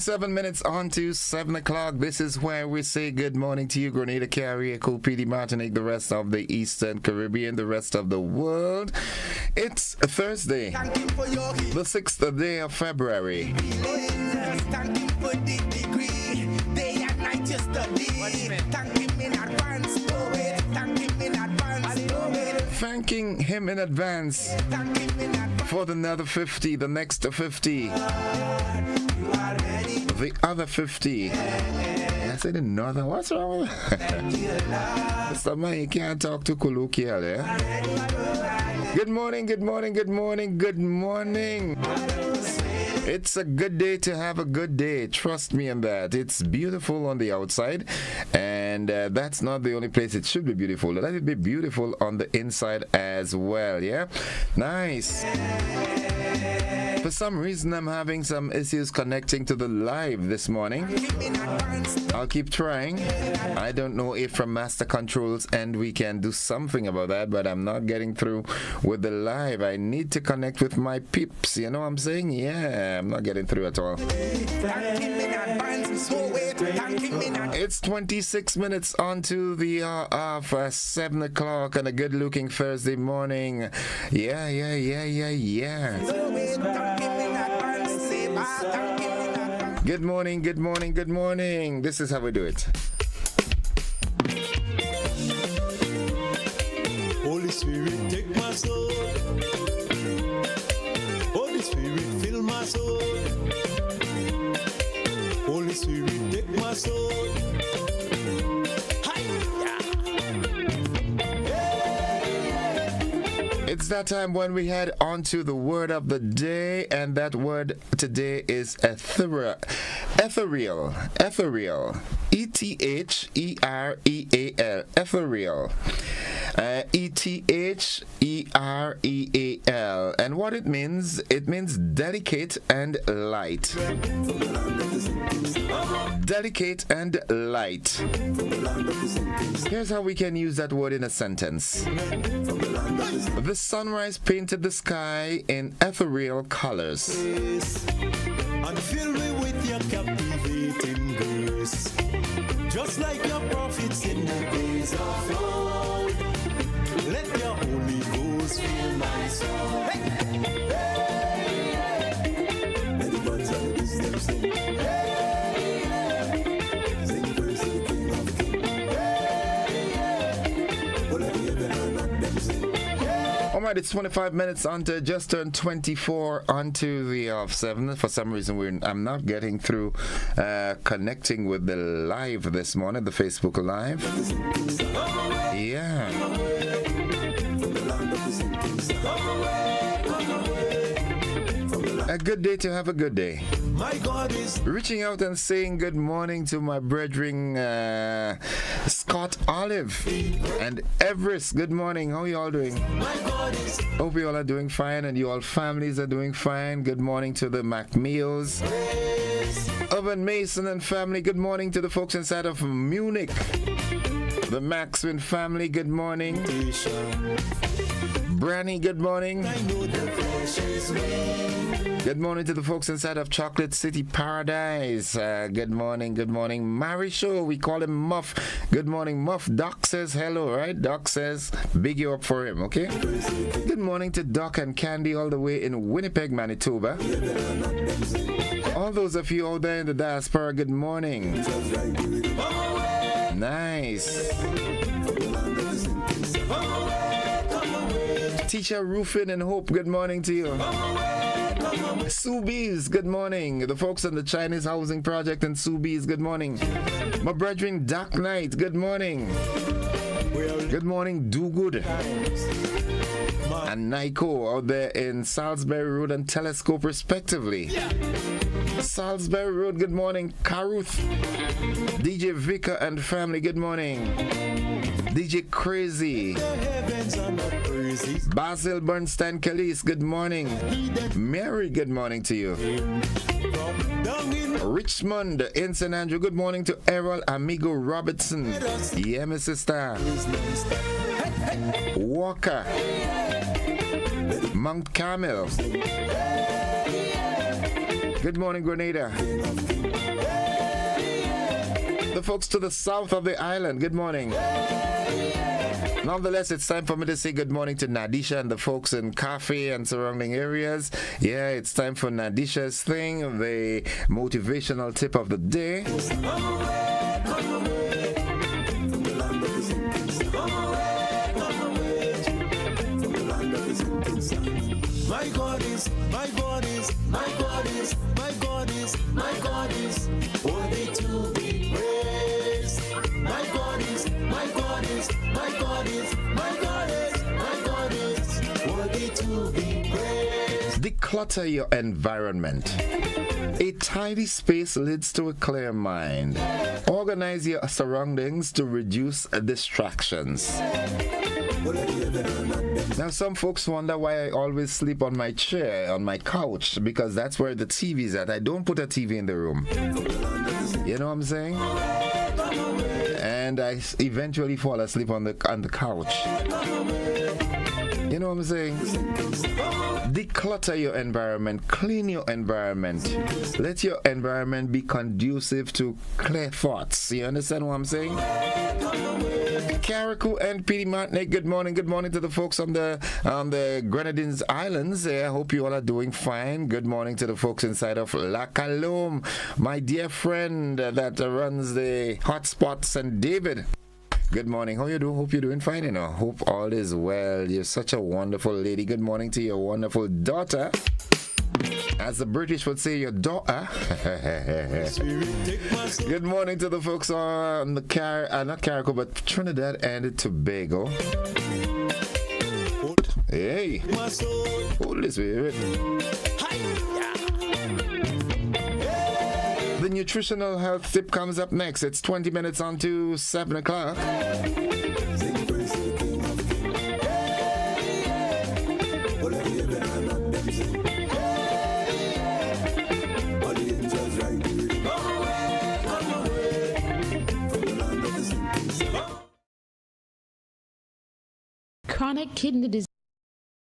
27 minutes on to 7 o'clock. This is where we say good morning to you, Grenada, Carriacou, PD, Martinique, the rest of the Eastern Caribbean, the rest of the world. It's Thursday, the 6th day of February. Thanking him in advance for another 50, the next 50, the other 50. I said another. What's wrong with that? Mr. Man, you can't talk to colloquial, eh? Good morning, good morning, good morning, good morning. It's a good day to have a good day. Trust me on that. It's beautiful on the outside, and that's not the only place it should be beautiful. Let it be beautiful on the inside as well, yeah? Nice. For some reason, I'm having some issues connecting to the live this morning. I'll keep trying. I don't know if from Master Controls and we can do something about that, but I'm not getting through with the live. I need to connect with my peeps. You know what I'm saying? Yeah, I'm not getting through at all. It's 26 minutes on to the hour of 7 o'clock on a good-looking Thursday morning. Yeah. Good morning, good morning, good morning. This is how we do it. Holy Spirit, take my soul. Holy Spirit, fill my soul. Holy Spirit, take my soul. It's that time when we head on to the word of the day, and that word today is ethereal. Ethereal. E-T-H-E-R-E-A-L. Ethereal. E-T-H-E-R-E-A-L. And what it means delicate and light. Delicate and light. Here's how we can use that word in a sentence. The sunrise painted the sky in ethereal colors. And fill me with your captivating grace, just like your prophets in the days of old. Let your Holy Ghost fill my soul. Let the birds of the steps sing. Sing praise to the King of Kings. Well, let the heaven and earth them sing. All right, it's 25 minutes onto just turned 24 onto the 7. For some reason, I'm not getting through connecting with the live this morning, the Facebook Live. Yeah. A good day to have a good day. My God is Reaching out and saying good morning to my brethren Scott Olive and Everest. Good morning. How are you all doing? my God is Hope you all are doing fine and you all families are doing fine. Good morning to the McMeals, Urban Mason and family. Good morning to the folks inside of Munich. The Maxwin family. Good morning. Branny, good morning. I know the flesh is weak. Good morning to the folks inside of Chocolate City Paradise. Good morning, good morning. Marisho, we call him Muff. Good morning, Muff. Doc says hello, right? Doc says big you up for him, okay? Good morning to Doc and Candy all the way in Winnipeg, Manitoba. All those of you out there in the diaspora, good morning. Nice. Teacher Rufin and Hope, good morning to you. Subies, good morning. The folks on the Chinese Housing Project in Subies, good morning. My brethren, Dark Knight, good morning. Good morning, Do Good. And Nico out there in Salisbury Road and Telescope, respectively. Salisbury Road, good morning. Caruth, DJ Vika and family, good morning. DJ Crazy, Basil Bernstein Calise, good morning. Mary, good morning to you. Richmond in St. Andrew, good morning to Errol Amigo Robertson. Yeah, my sister. Walker, Mount Carmel. Good morning, Grenada. The folks to the south of the island, good morning. Nonetheless, it's time for me to say good morning to Nadisha and the folks in Cafe and surrounding areas. Yeah, it's time for Nadisha's thing, the motivational tip of the day. My God is, my God is, my God is, my God is, my God is worthy to be praised. My God is, my God is, my God is, my God is, my God is worthy to be praised. Declutter your environment. A tidy space leads to a clear mind. Organize your surroundings to reduce distractions. Now, some folks wonder why I always sleep on my chair, on my couch, because that's where the TV is at. I don't put a TV in the room. You know what I'm saying? And I eventually fall asleep on the couch. You know what I'm saying? Declutter your environment, clean your environment. Let your environment be conducive to clear thoughts. You understand what I'm saying? Carriacou and PD Martinique, good morning. Good morning to the folks on the Grenadines Islands. I hope you all are doing fine. Good morning to the folks inside of La Calome, my dear friend that runs the Hotspots, and David. Good morning. How you doing? Hope you're doing fine. Hope all is well. You're such a wonderful lady. Good morning to your wonderful daughter. As the British would say, your daughter. Good morning to the folks on the not Carriacou, but Trinidad and Tobago. Hey, Holy Spirit. The nutritional health tip comes up next. It's 20 minutes on to 7 o'clock. Chronic kidney disease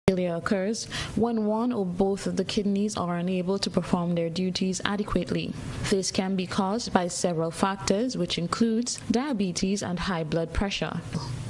occurs when one or both of the kidneys are unable to perform their duties adequately. This can be caused by several factors, which includes diabetes and high blood pressure.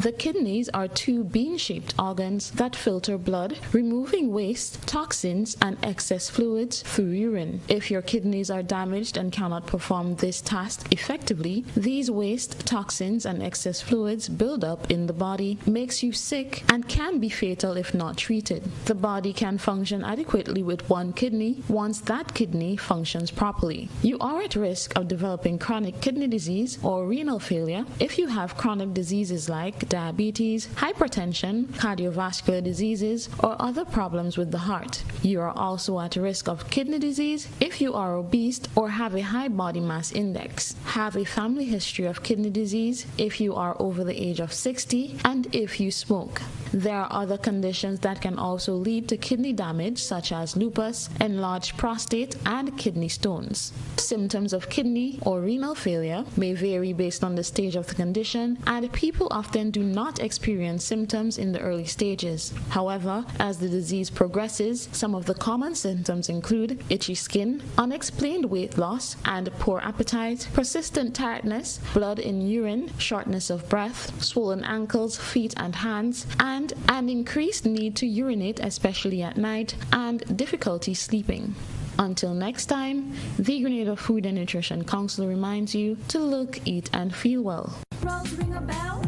The kidneys are two bean-shaped organs that filter blood, removing waste, toxins, and excess fluids through urine. If your kidneys are damaged and cannot perform this task effectively, these waste, toxins, and excess fluids build up in the body, makes you sick, and can be fatal if not treated. The body can function adequately with one kidney once that kidney functions properly. You are at risk of developing chronic kidney disease or renal failure if you have chronic diseases like diabetes, hypertension, cardiovascular diseases, or other problems with the heart. You are also at risk of kidney disease if you are obese or have a high body mass index, have a family history of kidney disease if you are over the age of 60, and if you smoke. There are other conditions that can also lead to kidney damage, such as lupus, enlarged prostate, and kidney stones. Symptoms of kidney or renal failure may vary based on the stage of the condition, and people often do not experience symptoms in the early stages. However, as the disease progresses, some of the common symptoms include itchy skin, unexplained weight loss and poor appetite, persistent tiredness, blood in urine, shortness of breath, swollen ankles, feet, and hands, and an increased need to urinate, especially at night, and difficulty sleeping. Until next time, the Grenada Food and Nutrition Council reminds you to look, eat, and feel well. Rolls ring a bell?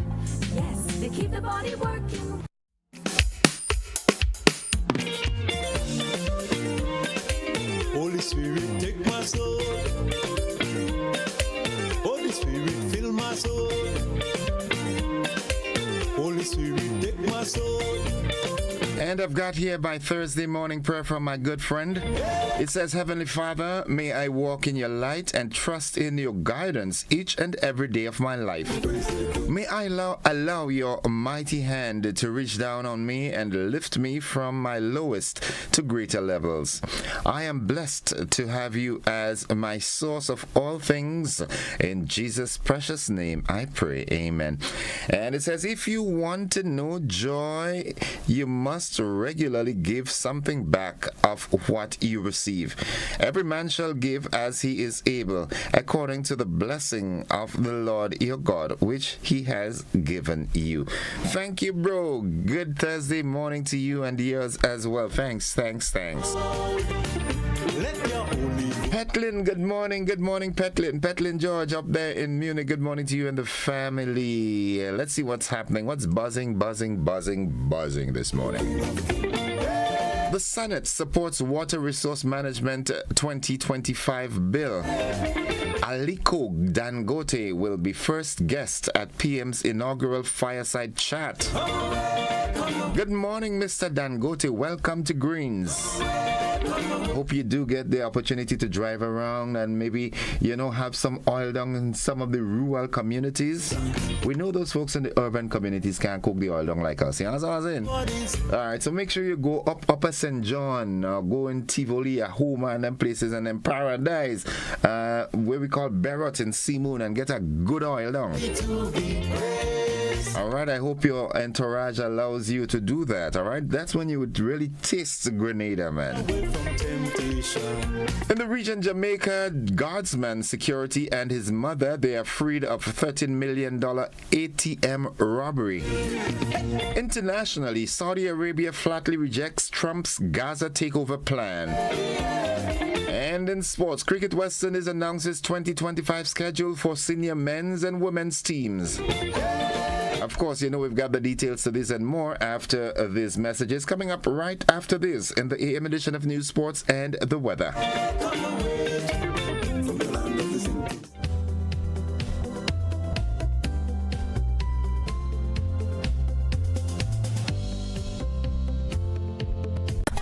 Yes, they keep the body working. Holy Spirit, take my soul. Holy Spirit, fill my soul. Holy Spirit, take my soul. And I've got here my Thursday morning prayer from my good friend. It says, Heavenly Father, may I walk in your light and trust in your guidance each and every day of my life. May I allow your mighty hand to reach down on me and lift me from my lowest to greater levels. I am blessed to have you as my source of all things. In Jesus' precious name, I pray. Amen. And it says, if you want to know joy, you must must regularly give something back of what you receive. Every man shall give as he is able, according to the blessing of the Lord your God, which he has given you. Thank you, bro. Good Thursday morning to you and yours as well. Thanks. Petlin, good morning, Petlin. Petlin George up there in Munich, good morning to you and the family. Let's see what's happening. What's buzzing this morning? The Senate supports Water Resource Management 2025 bill. Aliko Dangote will be first guest at PM's inaugural fireside chat. Good morning, Mr. Dangote. Welcome to Greens. Hope you do get the opportunity to drive around and maybe, have some oil down in some of the rural communities. We know those folks in the urban communities can't cook the oil down like us. You know what I'm saying? Alright, so make sure you go up Upper St. John, go in Tivoli, Ahoma, and them places, and then Paradise, where we call Berrot in Seamoon, and get a good oil down. Alright, I hope your entourage allows you to do that, alright? That's when you would really taste Grenada, man. In the region, Jamaica, guardsman security and his mother, they are freed of $13 million ATM robbery. Internationally, Saudi Arabia flatly rejects Trump's Gaza takeover plan. And in sports, Cricket West Indies announces 2025 schedule for senior men's and women's teams. Of course, we've got the details to this and more after these messages coming up right after this in the AM edition of News, Sports, and the Weather.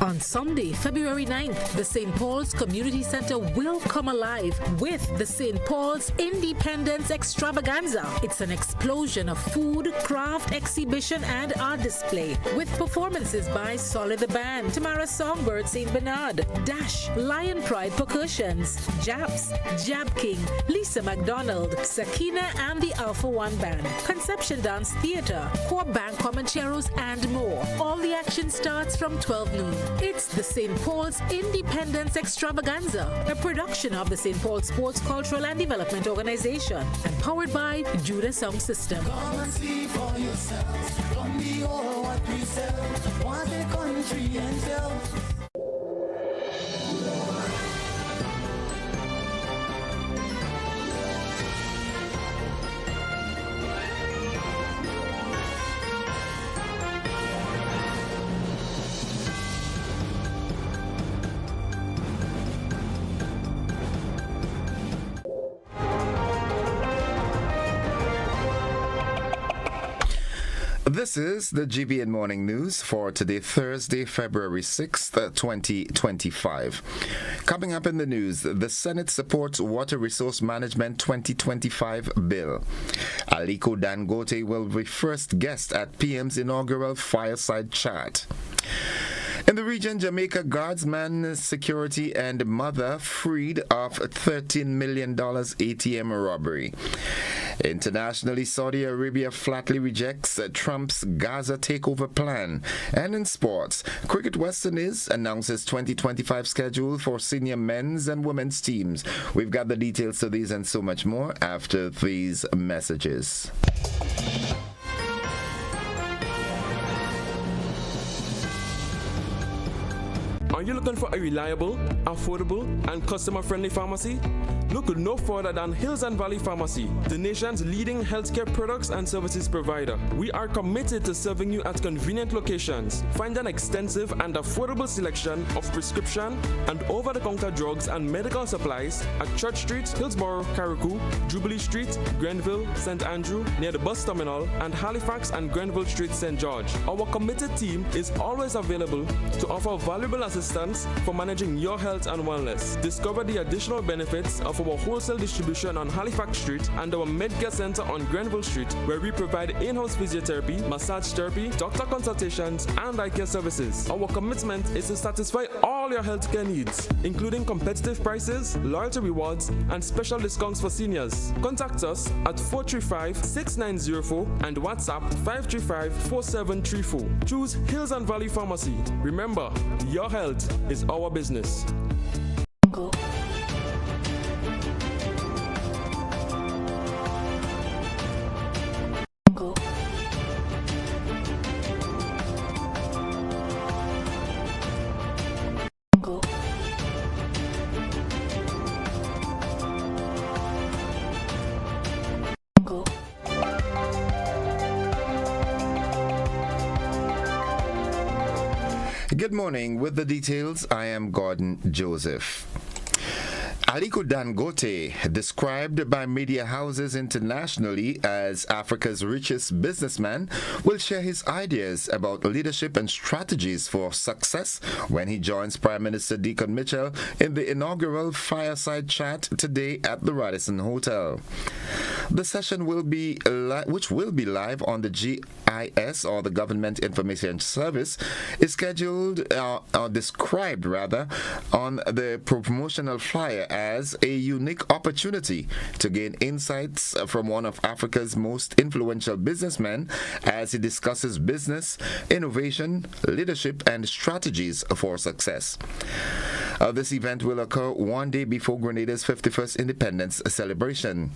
On Sunday, February 9th, the St. Paul's Community Center will come alive with the St. Paul's Independence Extravaganza. It's an explosion of food, craft, exhibition, and art display with performances by Solid the Band, Tamara Songbird St. Bernard, Dash, Lion Pride Percussions, Japs, Jab King, Lisa McDonald, Sakina and the Alpha One Band, Conception Dance Theater, Core Bank Comancheros, and more. All the action starts from 12 noon. It's the St. Paul's Independence Extravaganza, a production of the St. Paul Sports, Cultural and Development Organization and powered by Judah Sound System. Come and see for yourselves. Come behold what we sell. What a country and tell. This is the GBN Morning News for today, Thursday, February 6th, 2025. Coming up in the news, the Senate supports Water Resource Management 2025 bill. Aliko Dangote will be first guest at PM's inaugural fireside chat. In the region, Jamaica guardsman security and mother freed of $13 million ATM robbery. Internationally, Saudi Arabia flatly rejects Trump's Gaza takeover plan. And in sports, Cricket West Indies announces 2025 schedule for senior men's and women's teams. We've got the details to these and so much more after these messages. Are you looking for a reliable, affordable, and customer-friendly pharmacy? Look no further than Hills and Valley Pharmacy, the nation's leading healthcare products and services provider. We are committed to serving you at convenient locations. Find an extensive and affordable selection of prescription and over-the-counter drugs and medical supplies at Church Street, Hillsborough, Carriacou, Jubilee Street, Grenville, St. Andrew, near the bus terminal, and Halifax and Grenville Street, St. George. Our committed team is always available to offer valuable assistance for managing your health and wellness. Discover the additional benefits of of our wholesale distribution on Halifax Street and our Medcare Center on Grenville Street, where we provide in-house physiotherapy, massage therapy, doctor consultations, and eye care services. Our commitment is to satisfy all your healthcare needs, including competitive prices, loyalty rewards, and special discounts for seniors. Contact us at 435-6904 and WhatsApp 535-4734. Choose Hills and Valley Pharmacy. Remember, your health is our business. Good morning. With the details, I am Gordon Joseph. Aliko Dangote, described by media houses internationally as Africa's richest businessman, will share his ideas about leadership and strategies for success when he joins Prime Minister Deacon Mitchell in the inaugural fireside chat today at the Radisson Hotel. The session which will be live on the GIS, or the Government Information Service, is scheduled or described rather on the promotional flyer as a unique opportunity to gain insights from one of Africa's most influential businessmen as he discusses business, innovation, leadership, and strategies for success. This event will occur one day before Grenada's 51st independence celebration.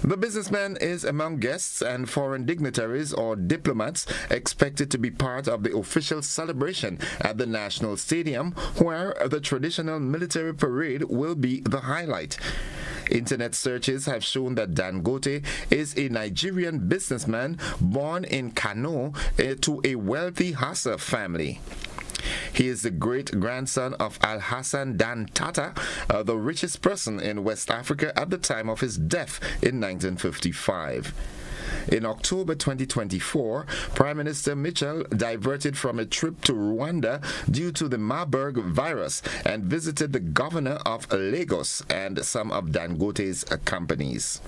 The businessman is among guests and foreign dignitaries or diplomats expected to be part of the official celebration at the National Stadium, where the traditional military parade will be the highlight. Internet searches have shown that Dangote is a Nigerian businessman born in Kano to a wealthy Hassa family. He is the great-grandson of Al-Hassan Dan Tata, the richest person in West Africa at the time of his death in 1955. In October 2024, Prime Minister Mitchell diverted from a trip to Rwanda due to the Marburg virus and visited the governor of Lagos and some of Dangote's companies.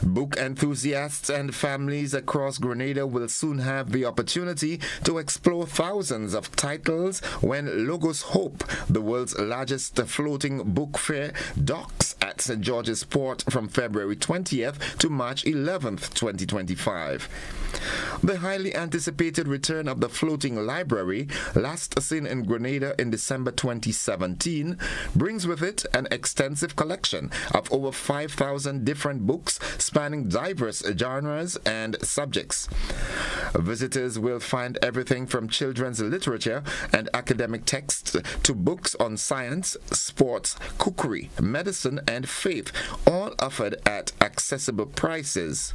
Book enthusiasts and families across Grenada will soon have the opportunity to explore thousands of titles when Logos Hope, the world's largest floating book fair, docks at St. George's Port from February 20th to March 11th, 2025. The highly anticipated return of the floating library, last seen in Grenada in December 2017, brings with it an extensive collection of over 5,000 different books spanning diverse genres and subjects. Visitors will find everything from children's literature and academic texts to books on science, sports, cookery, medicine, and faith, all offered at accessible prices.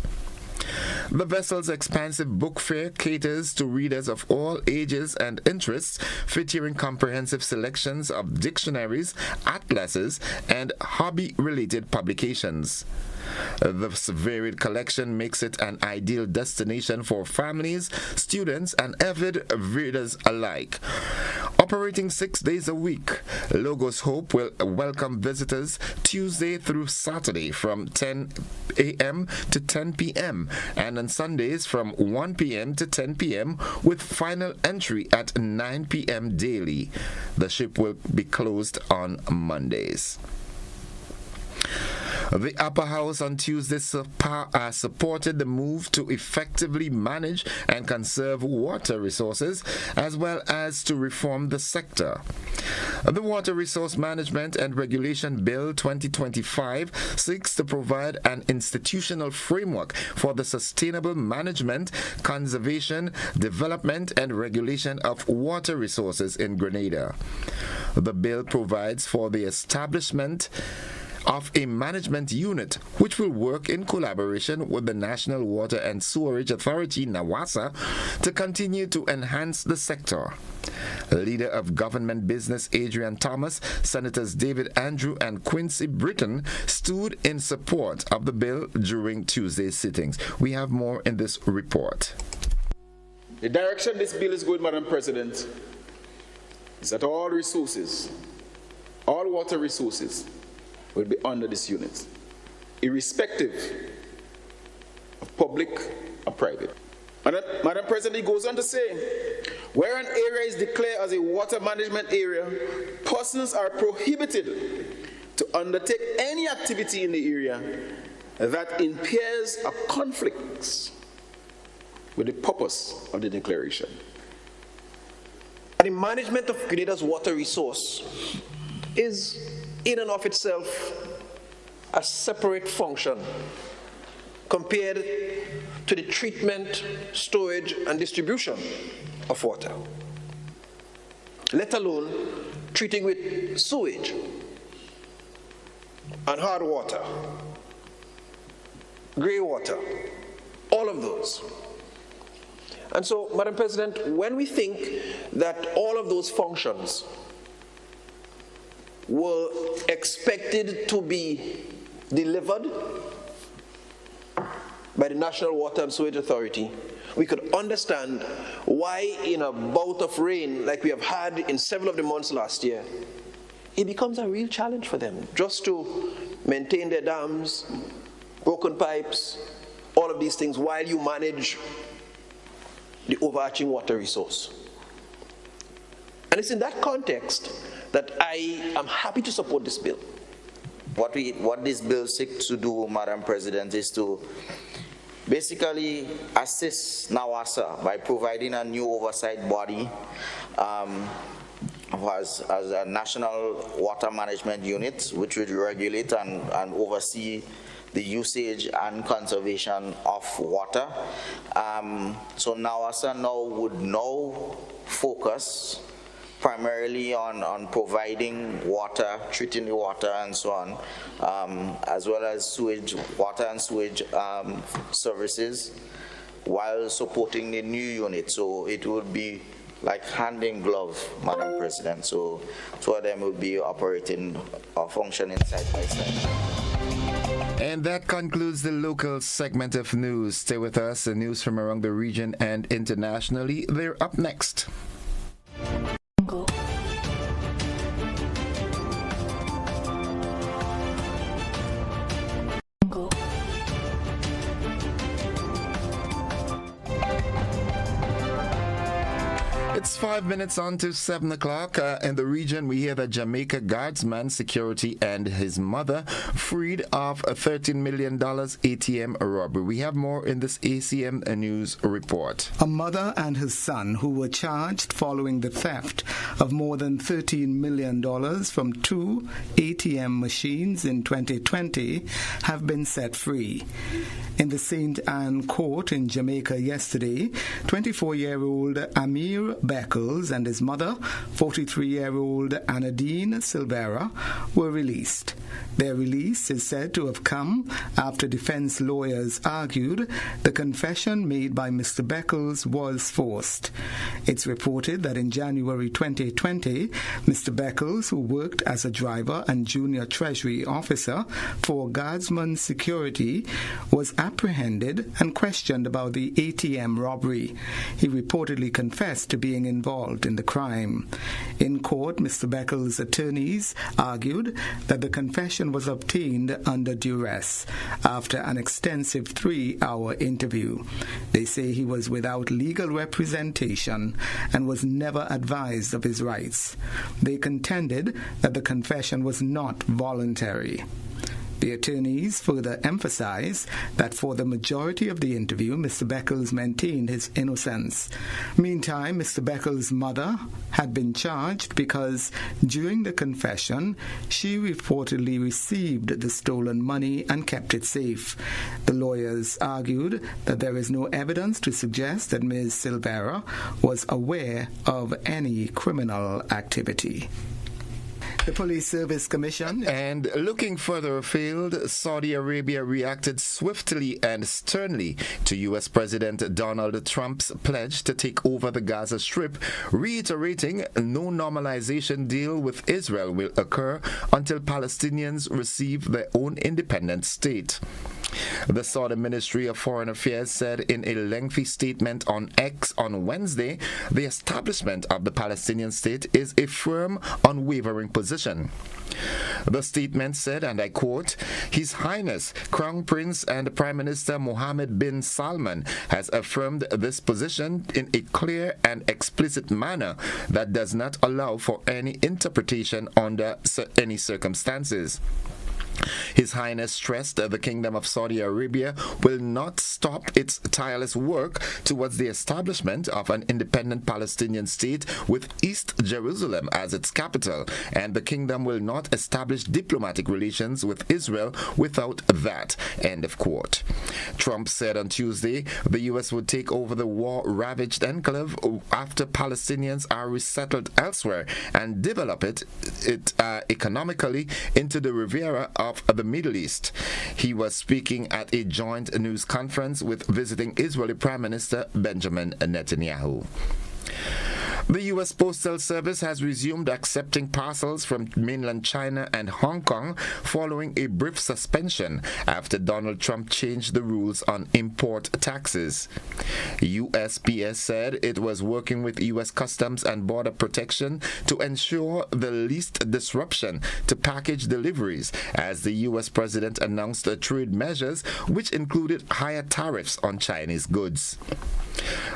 The vessel's expansive book fair caters to readers of all ages and interests, featuring comprehensive selections of dictionaries, atlases, and hobby-related publications. This varied collection makes it an ideal destination for families, students, and avid readers alike. Operating 6 days a week, Logos Hope will welcome visitors Tuesday through Saturday from 10 a.m. to 10 p.m. and on Sundays from 1 p.m. to 10 p.m. with final entry at 9 p.m. daily. The ship will be closed on Mondays. The Upper House on Tuesday supported the move to effectively manage and conserve water resources, as well as to reform the sector. The Water Resource Management and Regulation Bill 2025 seeks to provide an institutional framework for the sustainable management, conservation, development, and regulation of water resources in Grenada. The bill provides for the establishment of a management unit which will work in collaboration with the National Water and Sewerage Authority, NAWASA, to continue to enhance the sector. Leader of Government Business Adrian Thomas, Senators David Andrew and Quincy Britton stood in support of the bill during Tuesday's sittings. We have more in this report. The direction this bill is going, Madam President, is that all resources, all water resources will be under this unit, irrespective of public or private. Madam President, he goes on to say, where an area is declared as a water management area, persons are prohibited to undertake any activity in the area that impairs or conflicts with the purpose of the declaration. The management of Grenada's water resource is in and of itself a separate function compared to the treatment, storage, and distribution of water, let alone treating with sewage and hard water, grey water, all of those. And so, Madam President, when we think that all of those functions were expected to be delivered by the National Water and Sewage Authority, we could understand why in a bout of rain like we have had in several of the months last year, it becomes a real challenge for them just to maintain their dams, broken pipes, all of these things while you manage the overarching water resource. And it's in that context that I am happy to support this bill. What this bill seeks to do, Madam President, is to basically assist NAWASA by providing a new oversight body as a national water management unit, which would regulate and oversee the usage and conservation of water. So NAWASA would focus primarily on providing water, treating the water and so on, as well as sewage, water and sewage services, while supporting the new unit. So it would be like hand in glove, Madam President. So two of them will be operating or functioning side by side. And that concludes the local segment of news. Stay with us, the news from around the region and internationally. They're up next. It's 5 minutes on to 7 o'clock. In the region, we hear that Jamaica guardsman security and his mother freed of a $13 million ATM robbery. We have more in this ACM News report. A mother and his son, who were charged following the theft of more than $13 million from 2 ATM machines in 2020, have been set free. In the St. Anne Court in Jamaica yesterday, 24-year-old Amir Beckles and his mother, 43-year-old Anadine Silvera, were released. Their release is said to have come after defense lawyers argued the confession made by Mr. Beckles was forced. It's reported that in January 2020, Mr. Beckles, who worked as a driver and junior treasury officer for Guardsman Security, was apprehended and questioned about the ATM robbery. He reportedly confessed to being involved in the crime. In court, Mr. Beckles' attorneys argued that the confession was obtained under duress after an extensive 3-hour interview. They say he was without legal representation and was never advised of his rights. They contended that the confession was not voluntary. The attorneys further emphasized that for the majority of the interview, Mr. Beckles maintained his innocence. Meantime, Mr. Beckles' mother had been charged because during the confession, she reportedly received the stolen money and kept it safe. The lawyers argued that there is no evidence to suggest that Ms. Silvera was aware of any criminal activity. The Police Service Commission. And looking further afield, Saudi Arabia reacted swiftly and sternly to U.S. President Donald Trump's pledge to take over the Gaza Strip, reiterating no normalization deal with Israel will occur until Palestinians receive their own independent state. The Saudi Ministry of Foreign Affairs said in a lengthy statement on X on Wednesday, the establishment of the Palestinian state is a firm, unwavering position. The statement said, and I quote, His Highness Crown Prince and Prime Minister Mohammed bin Salman has affirmed this position in a clear and explicit manner that does not allow for any interpretation under any circumstances. His Highness stressed that the Kingdom of Saudi Arabia will not stop its tireless work towards the establishment of an independent Palestinian state with East Jerusalem as its capital, and the Kingdom will not establish diplomatic relations with Israel without that. End of quote. Trump said on Tuesday the U.S. would take over the war-ravaged enclave after Palestinians are resettled elsewhere and develop it economically into the Riviera of the Middle East. He was speaking at a joint news conference with visiting Israeli Prime Minister Benjamin Netanyahu. The U.S. Postal Service has resumed accepting parcels from mainland China and Hong Kong following a brief suspension after Donald Trump changed the rules on import taxes. USPS said it was working with U.S. Customs and Border Protection to ensure the least disruption to package deliveries as the U.S. president announced trade measures which included higher tariffs on Chinese goods.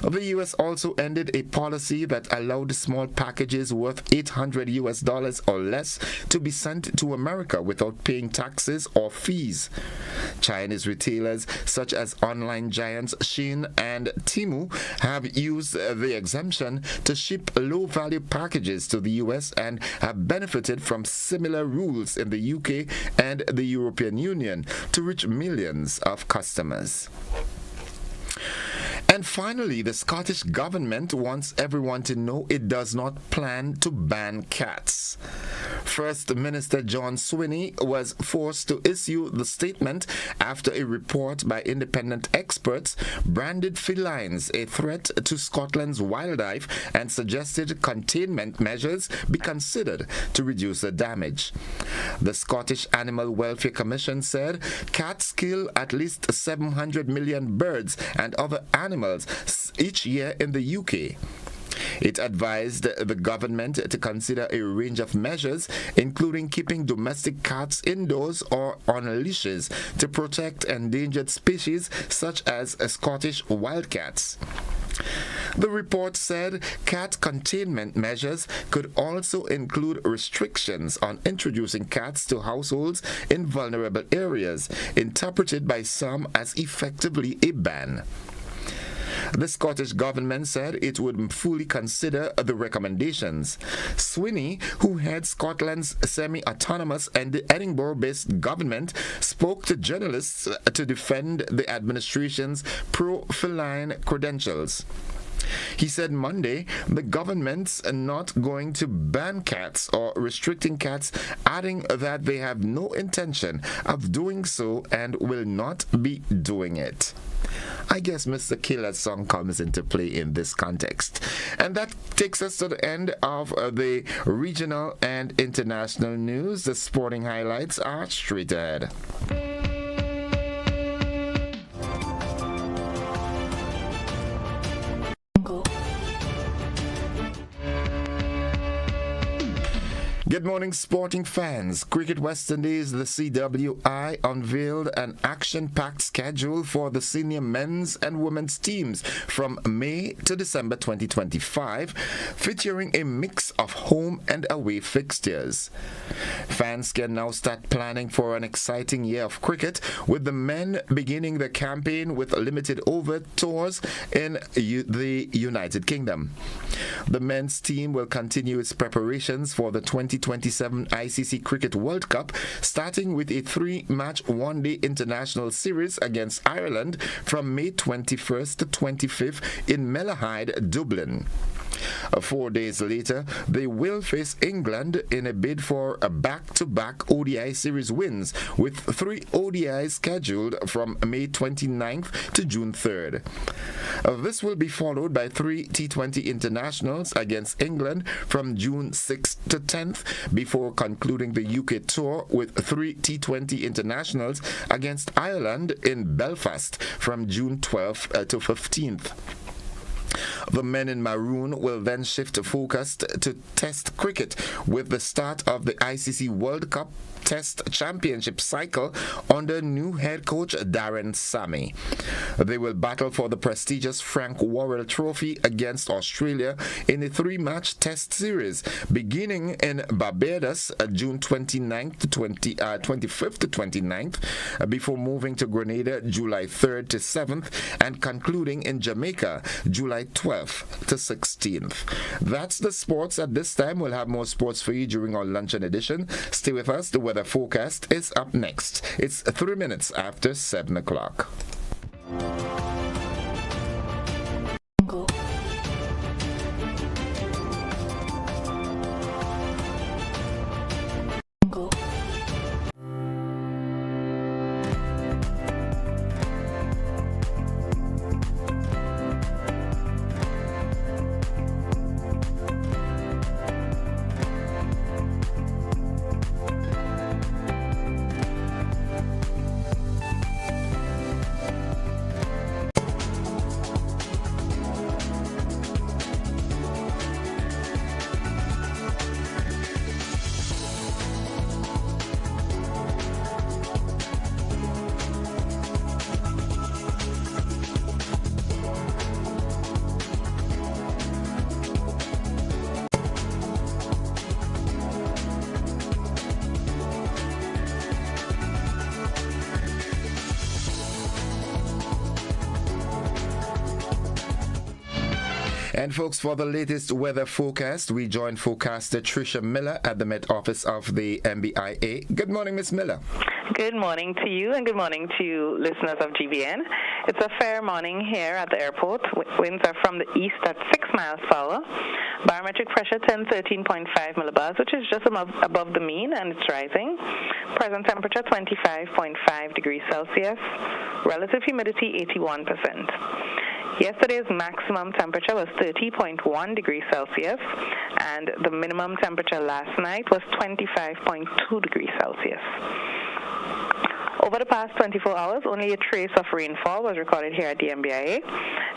The U.S. also ended a policy that allowed small packages worth $800 or less to be sent to America without paying taxes or fees. Chinese retailers such as online giants Shein and Temu have used the exemption to ship low-value packages to the U.S. and have benefited from similar rules in the UK and the European Union to reach millions of customers. And finally, the Scottish Government wants everyone to know it does not plan to ban cats. First Minister John Swinney was forced to issue the statement after a report by independent experts branded felines a threat to Scotland's wildlife and suggested containment measures be considered to reduce the damage. The Scottish Animal Welfare Commission said cats kill at least 700 million birds and other animals each year in the UK. It advised the government to consider a range of measures, including keeping domestic cats indoors or on leashes to protect endangered species such as Scottish wildcats. The report said cat containment measures could also include restrictions on introducing cats to households in vulnerable areas, interpreted by some as effectively a ban. The Scottish Government said it would fully consider the recommendations. Swinney, who heads Scotland's semi-autonomous and Edinburgh-based government, spoke to journalists to defend the administration's pro-feline credentials. He said Monday the government's not going to ban cats or restricting cats, adding that they have no intention of doing so and will not be doing it. I guess Mr. Killer's song comes into play in this context. And that takes us to the end of the regional and international news. The sporting highlights are straight ahead. Good morning, sporting fans. Cricket West Indies, the CWI, unveiled an action-packed schedule for the senior men's and women's teams from May to December 2025, featuring a mix of home and away fixtures. Fans can now start planning for an exciting year of cricket, with the men beginning the campaign with limited over tours in the United Kingdom. The men's team will continue its preparations for the 2027 ICC Cricket World Cup, starting with a 3-match one-day international series against Ireland from May 21st to 25th in Malahide, Dublin. 4 days later, they will face England in a bid for a back-to-back ODI series wins, with 3 ODIs scheduled from May 29th to June 3rd. This will be followed by 3 T20 internationals against England from June 6th to 10th, before concluding the UK tour with 3 T20 internationals against Ireland in Belfast from June 12th to 15th. The men in maroon will then shift focus to Test cricket with the start of the ICC World Cup Test Championship cycle under new head coach Darren Sammy. They will battle for the prestigious Frank Worrell Trophy against Australia in a 3-match Test series beginning in Barbados June 29th to 25th to 29th, before moving to Grenada July 3rd to 7th and concluding in Jamaica July 12th to 16th. That's the sports at this time. We'll have more sports for you during our luncheon edition. Stay with us. The weather forecast is up next. It's 3 minutes after 7 o'clock. And folks, for the latest weather forecast, we join forecaster Tricia Miller at the Met Office of the MBIA. Good morning, Miss Miller. Good morning to you and good morning to listeners of GBN. It's a fair morning here at the airport. Winds are from the east at 6 miles per hour. Barometric pressure 13.5 millibars, which is just above the mean, and it's rising. Present temperature 25.5 degrees Celsius. Relative humidity 81%. Yesterday's maximum temperature was 30.1 degrees Celsius, and the minimum temperature last night was 25.2 degrees Celsius. Over the past 24 hours, only a trace of rainfall was recorded here at the MBIA.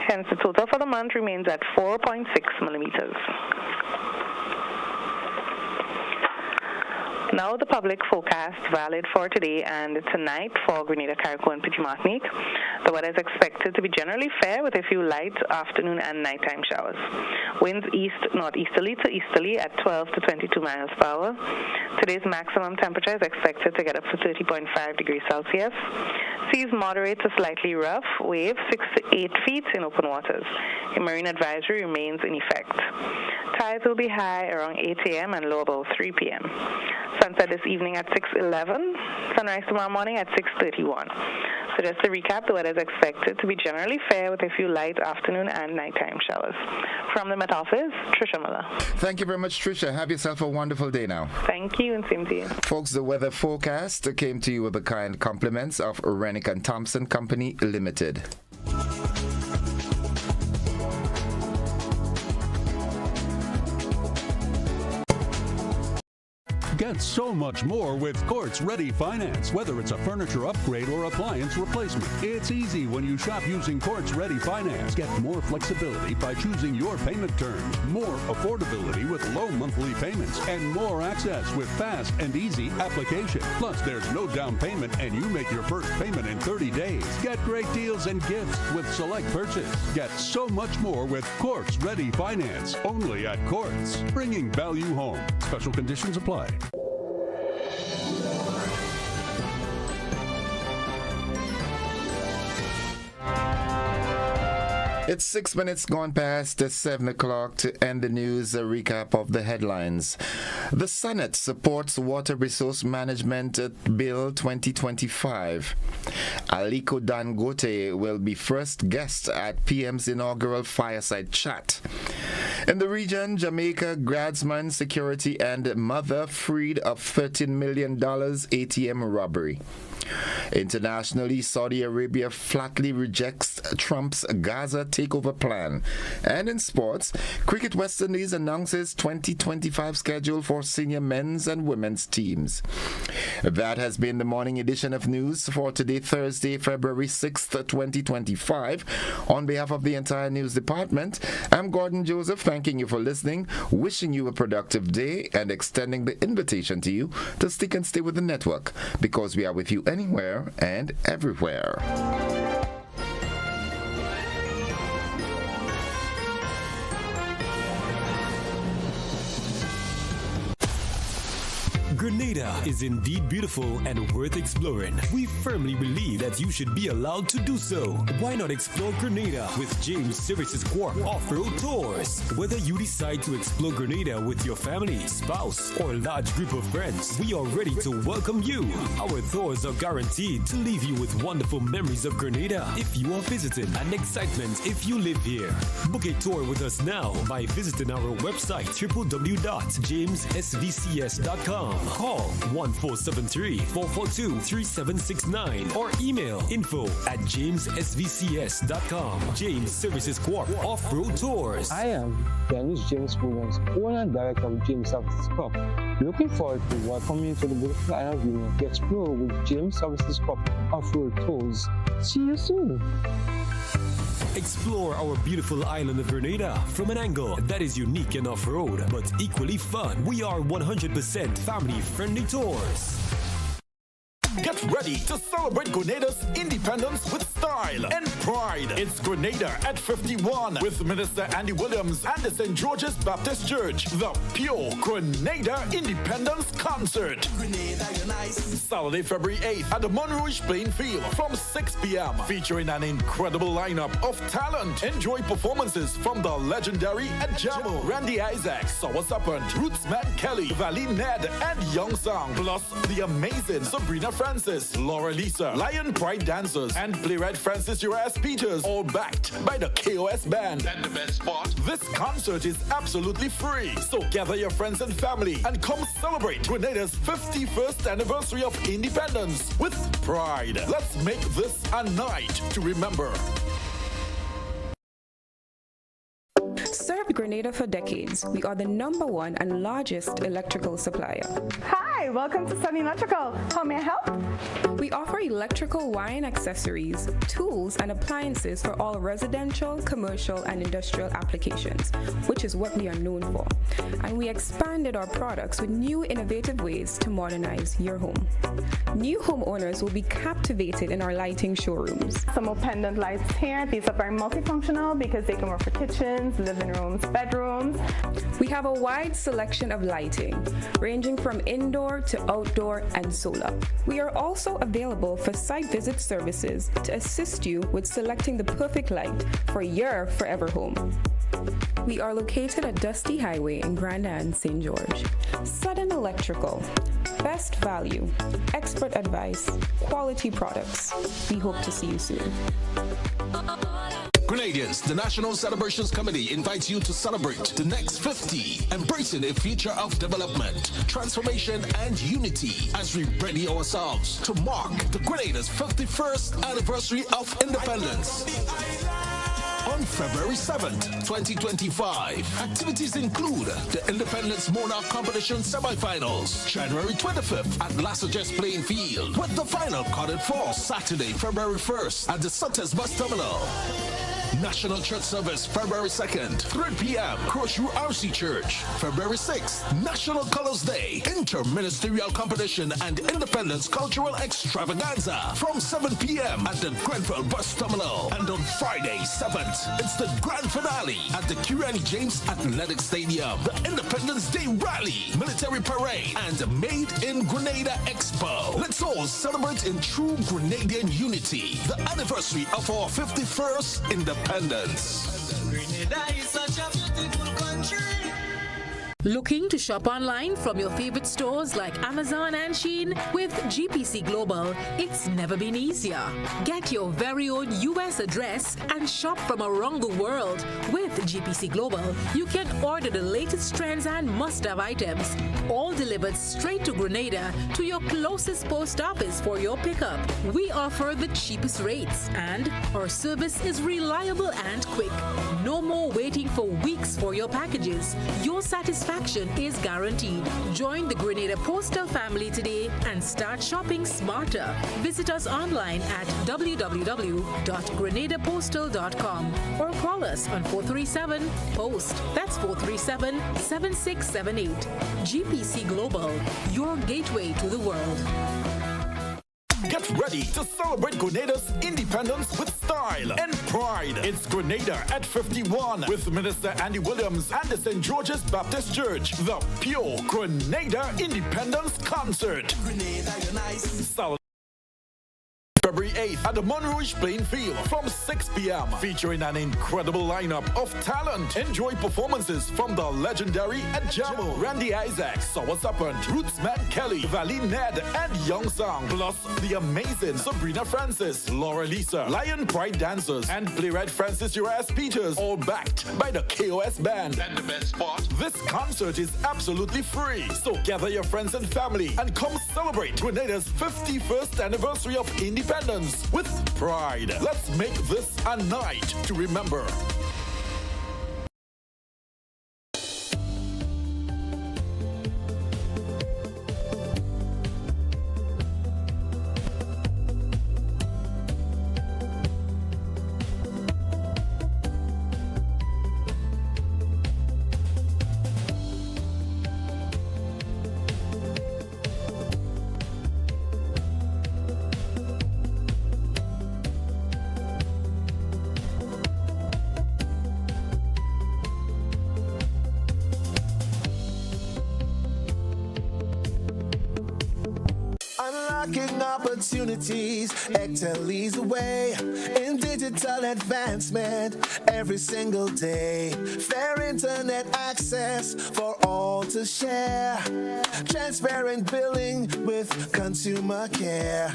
Hence, the total for the month remains at 4.6 millimeters. Now the public forecast valid for today and tonight for Grenada, Carriacou, and Petit Martinique. The weather is expected to be generally fair with a few light afternoon and nighttime showers. Winds east-northeasterly to easterly at 12 to 22 miles per hour. Today's maximum temperature is expected to get up to 30.5 degrees Celsius. Seas moderate to slightly rough, waves 6 to 8 feet in open waters. A marine advisory remains in effect. Tides will be high around 8 a.m. and low about 3 p.m. Sunset this evening at 6:11, sunrise tomorrow morning at 6:31. So just to recap, the weather is expected to be generally fair with a few light afternoon and nighttime showers. From the Met Office, Tricia Miller. Thank you very much, Tricia. Have yourself a wonderful day now. Thank you, and same to you. Folks, the weather forecast came to you with the kind compliments of Rennick & Thompson Company Limited. Get so much more with Courts Ready Finance. Whether it's a furniture upgrade or appliance replacement, it's easy when you shop using Courts Ready Finance. Get more flexibility by choosing your payment terms, more affordability with low monthly payments, and more access with fast and easy application. Plus, there's no down payment and you make your first payment in 30 days. Get great deals and gifts with select purchase. Get so much more with Courts Ready Finance. Only at Courts. Bringing value home. Special conditions apply. It's 6 minutes gone past 7 o'clock to end the news. A recap of the headlines. The Senate supports Water Resource Management Bill 2025. Aliko Dangote will be first guest at PM's inaugural fireside chat. In the region, Jamaica gradsman security and mother freed of $13 million ATM robbery. Internationally, Saudi Arabia flatly rejects Trump's Gaza takeover plan. And in sports, Cricket West Indies announces 2025 schedule for senior men's and women's teams. That has been the morning edition of news for today, Thursday, February 6th, 2025. On behalf of the entire news department, I'm Gordon Joseph, thanking you for listening, wishing you a productive day, and extending the invitation to you to stick and stay with the network, because we are with you anywhere and everywhere. Grenada is indeed beautiful and worth exploring. We firmly believe that you should be allowed to do so. Why not explore Grenada with James Services Corp Off-Road Tours? Whether you decide to explore Grenada with your family, spouse, or large group of friends, we are ready to welcome you. Our tours are guaranteed to leave you with wonderful memories of Grenada if you are visiting, and excitement if you live here. Book a tour with us now by visiting our website www.jamessvcs.com. Call 1473-442-3769 or email info@jamessvcs.com. James Services Corp Off-Road Tours. I am Dennis James Williams, owner and director of James Services Corp. Looking forward to welcoming you to the beautiful island of Union to explore with James Services Corp Off-Road Tours. See you soon. Explore our beautiful island of Grenada from an angle that is unique and off-road, but equally fun. We are 100% family-friendly tours. Get ready to celebrate Grenada's independence with style and pride. It's Grenada at 51 with Minister Andy Williams and the St. George's Baptist Church. The Pure Grenada Independence Concert. Grenada, you're nice. Saturday, February 8th at the Monrouge Playing Field from 6 p.m. Featuring an incredible lineup of talent. Enjoy performances from the legendary Adjamo, Randy Isaacs, Sawa Sapant, Rootsman Kelly, Valley Ned, and Young Sang. Plus the amazing Sabrina Francis, Laura Lisa, Lion Pride Dancers, and playwright Francis Urias Peters, all backed by the KOS Band. And the best part, this concert is absolutely free. So gather your friends and family and come celebrate Grenada's 51st anniversary of independence with pride. Let's make this a night to remember. Served Grenada for decades. We are the #1 and largest electrical supplier. Hi, welcome to Sunny Electrical. How may I help? We offer electrical wiring accessories, tools, and appliances for all residential, commercial, and industrial applications, which is what we are known for. And we expanded our products with new innovative ways to modernize your home. New homeowners will be captivated in our lighting showrooms. Some more pendant lights here. These are very multifunctional because they can work for kitchens, living rooms, bedrooms. We have a wide selection of lighting, ranging from indoor to outdoor and solar. We are also available for site visit services to assist you with selecting the perfect light for your forever home. We are located at Dusty Highway in Grenada, St. George. Sudden Electrical. Best value, expert advice, quality products. We hope to see you soon. Grenadians, the National Celebrations Committee invites you to celebrate the next 50, embracing a future of development, transformation, and unity as we ready ourselves to mark the Grenada's 51st anniversary of independence. On February 7th, 2025, activities include the Independence Monarch Competition semifinals, January 25th at Lassages Playing Field, with the final carded for Saturday, February 1st at the Sutters Bus Terminal. National Church Service, February 2nd, 3 p.m., Crossroad RC Church. February 6th, National Colors Day, Interministerial Competition and Independence Cultural Extravaganza from 7 p.m. at the Grenfell Bus Terminal. And on Friday, 7th, it's the grand finale at the Kiriani James Athletic Stadium, the Independence Day Rally, Military Parade, and Made in Grenada Expo. Let's all celebrate in true Grenadian unity, the anniversary of our 51st independence. Grenada is such a beautiful country. Looking to shop online from your favorite stores like Amazon and Shein? With GPC Global, it's never been easier. Get your very own US address and shop from around the world. With GPC Global, you can order the latest trends and must-have items, all delivered straight to Grenada to your closest post office for your pickup. We offer the cheapest rates, and our service is reliable and quick. No more waiting for weeks for your packages. Your satisfaction is guaranteed. Join the Grenada Postal family today and start shopping smarter. Visit us online at www.grenadapostal.com or call us on 437-POST. That's 437-7678. GPC Global, your gateway to the world. Get ready to celebrate Grenada's independence with style and pride. It's Grenada at 51 with Minister Andy Williams and the St. George's Baptist Church. The Pure Grenada Independence Concert. Grenada, you're nice. February 8th at the Monrouge Plain Field from 6 p.m. featuring an incredible lineup of talent. Enjoy performances from the legendary Adjamo, Randy Isaac, Sawa Sapant, Rootsman Kelly, Valley Ned, and Young Song. Plus the amazing Sabrina Francis, Laura Lisa, Lion Pride Dancers, and playwright Francis Urias Peters, all backed by the KOS Band. And the best part? This concert is absolutely free. So gather your friends and family and come celebrate Grenada's 51st anniversary of independence with pride. Let's make this a night to remember. Unlocking opportunities, Excel leads the way in digital advancement every single day. Fair internet access for all to share. Transparent billing with consumer care.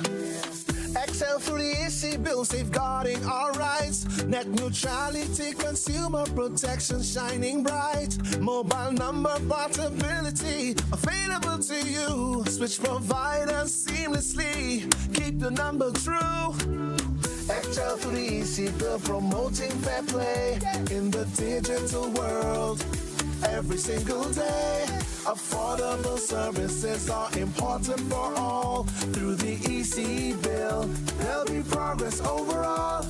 Excel through the EC bill, safeguarding our rights. Net neutrality, consumer protection shining bright. Mobile number portability available to you. Switch providers seamlessly. Keep the number true. Excel through the EC bill, promoting fair play in the digital world. Every single day, affordable services are important for all. Through the EC bill, there'll be progress overall.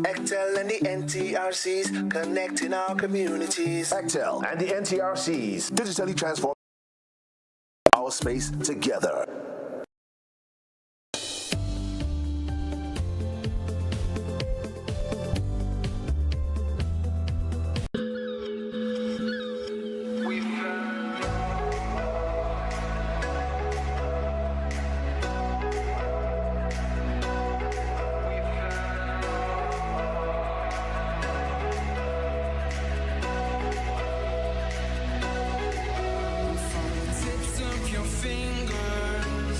Excel and the NTRCs connecting our communities. Excel and the NTRCs digitally transform our space together. Tips of your fingers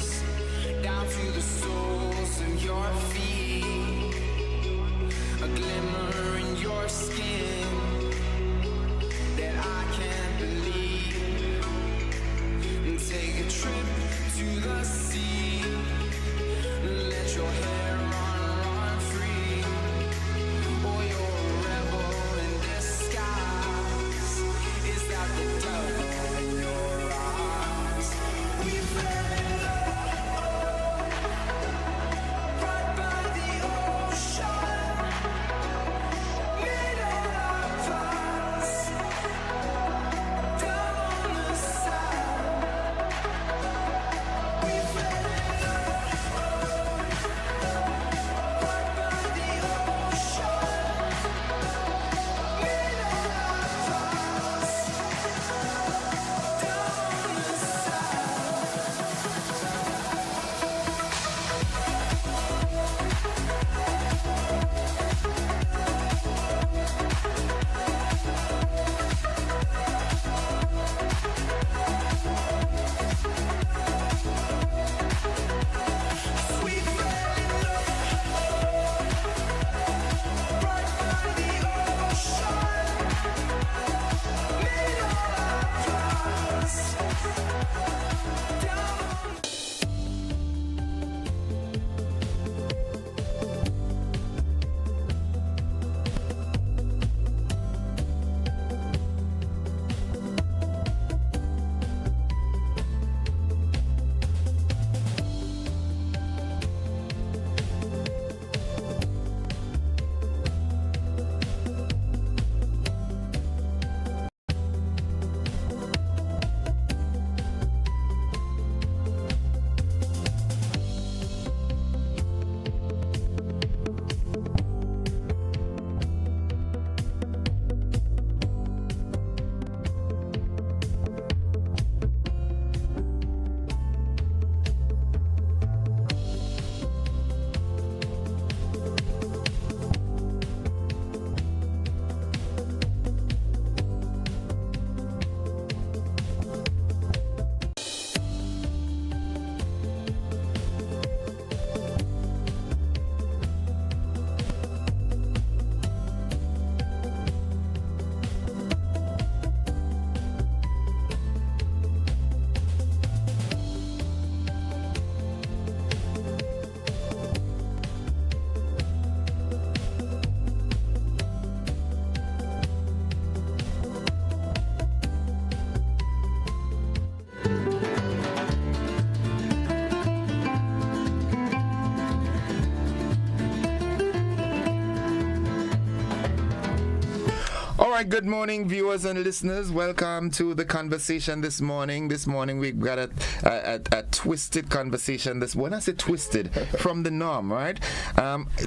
right, good morning, viewers and listeners. Welcome to the conversation this morning. This morning we've got a twisted conversation. When I say twisted, from the norm, right?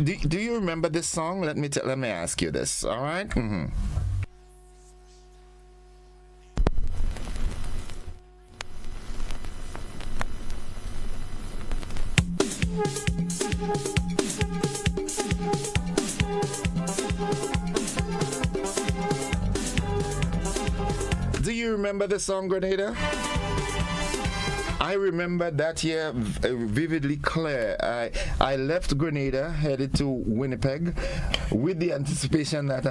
Do you remember this song? Let me ask you this. All right. Do you remember the song, Grenada? I remember that year vividly clear. I left Grenada, headed to Winnipeg, with the anticipation that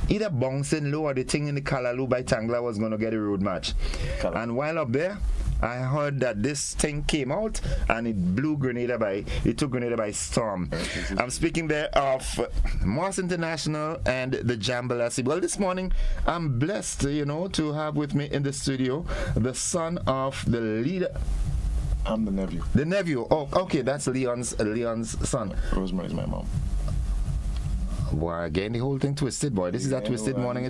either Bouncing Low or the thing in the Callaloo by Tangla was going to get a road match. And while up there, I heard that this thing came out and it took Grenada by storm. I'm speaking there of Moss International and the Jambalassi. Well, this morning I'm blessed, to have with me in the studio the son of the leader. I'm the nephew. The nephew. Oh, okay, that's Leon's son. Rosemary's my mom. Boy, again, the whole thing twisted, boy. This is a twisted morning.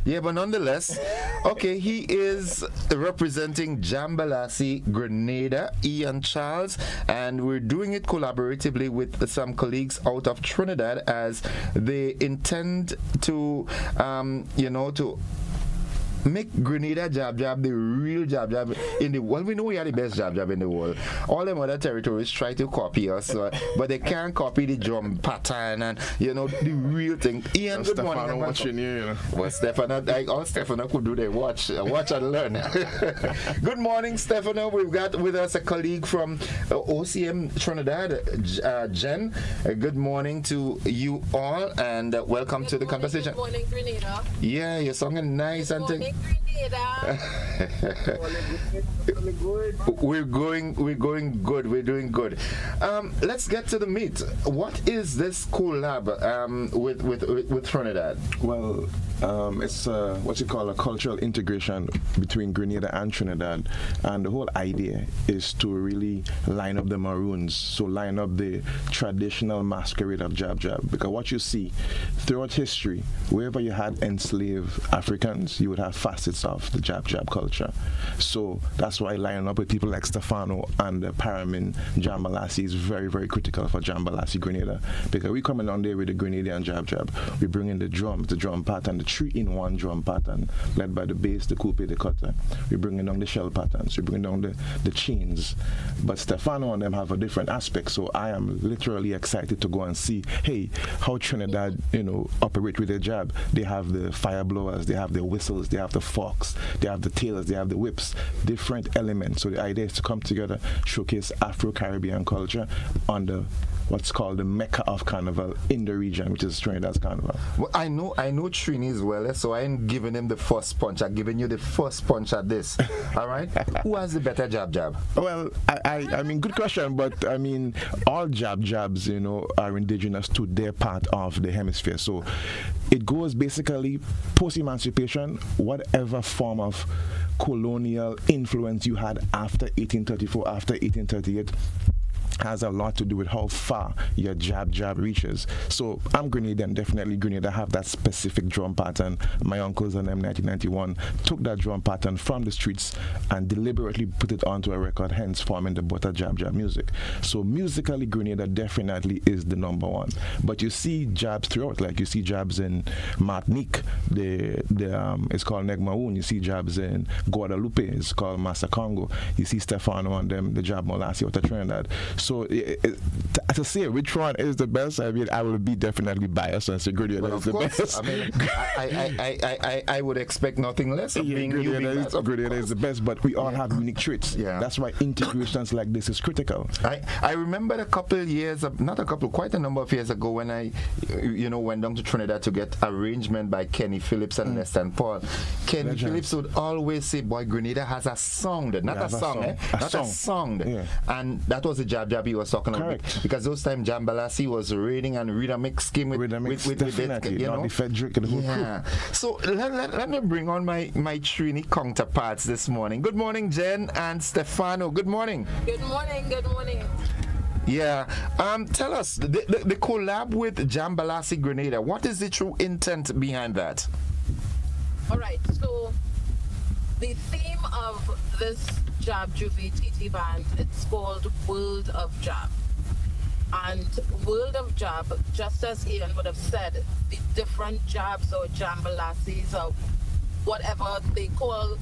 Yeah, but nonetheless, okay, he is representing Jambalassi, Grenada, Ian Charles, and we're doing it collaboratively with some colleagues out of Trinidad as they intend to, to make Grenada Jab Jab the real Jab Jab in the world. We know we are the best Jab Jab in the world. All them other territories try to copy us, but they can't copy the drum pattern and the real thing. Ian, good morning. Watching you, Well, Stefano, all Stefano could do they watch and learn. Good morning, Stefano. We've got with us a colleague from OCM Trinidad, Jen. Good morning to you all, and welcome to the conversation. Good morning, Grenada. Yeah, you're singing nice and thing. We're going good. We're doing good. Let's get to the meat. What is this collab with Trinidad? Well, it's what you call a cultural integration between Grenada and Trinidad, and the whole idea is to really line up the Maroons, so line up the traditional masquerade of Jab Jab. Because what you see throughout history, wherever you had enslaved Africans, you would have facets of the Jab Jab culture. So that's why lining up with people like Stefano and the Paramin Jambalassi is very, very critical for Jambalassi Grenada, because we coming on there with the Grenadian Jab Jab. We bring in the drum pattern, the 3-in-1 drum pattern, led by the bass, the coupe, the cutter. We bring in down the shell patterns, we bring down the chains. But Stefano and them have a different aspect, so I am literally excited to go and see, hey, how Trinidad, operate with their jab. They have the fire blowers, they have the whistles, they have the forks, they have the tailors, they have the whips, different elements. So the idea is to come together, showcase Afro-Caribbean culture under what's called the Mecca of Carnival in the region, which is Trinidad's Carnival. Well, I know Trini as well, so I ain't giving him the first punch. I'm giving you the first punch at this. All right? Who has the better Jab Jab? Well, I mean, good question, but I mean, all Jab Jabs, are indigenous to their part of the hemisphere. So it goes basically post-emancipation, whatever form of colonial influence you had after 1834, after 1838, has a lot to do with how far your Jab Jab reaches. So I'm Grenadian, definitely Grenada have that specific drum pattern. My uncles and them 1991 took that drum pattern from the streets and deliberately put it onto a record, hence forming the Butter Jab Jab music. So musically, Grenada definitely is the number one. But you see jabs throughout, like you see jabs in Martinique, it's called Negmaoun. You see jabs in Guadalupe, it's called Massa Congo. You see Stefano and them, the Jab Molassi out of Trinidad. So to say which one is the best, I mean, I will be definitely biased and say Grenada is the best. I mean, I would expect nothing less of being Grenada is the best, but we all have unique traits. Yeah. That's why integrations like this is critical. I remember quite a number of years ago when I, went down to Trinidad to get arrangement by Kenny Phillips and Nestan Paul. Kenny Phillips would always say, boy, Grenada has a sound, not a song. Yeah. And that was the Jab Jab he was talking about, because those times Jambalassi was raiding and Rhythmix scheme with definitely, the Fedric and the whole crew. So let me bring on my Trini counterparts this morning. Good morning, Jen and Stefano. Good morning. Good morning. Yeah. Tell us, the collab with Jambalassi Grenada, what is the true intent behind that? All right, so the theme of this Jab Juve TT band, it's called World of Jab. And World of Jab, just as Ian would have said, the different jabs or jambalassis or whatever they call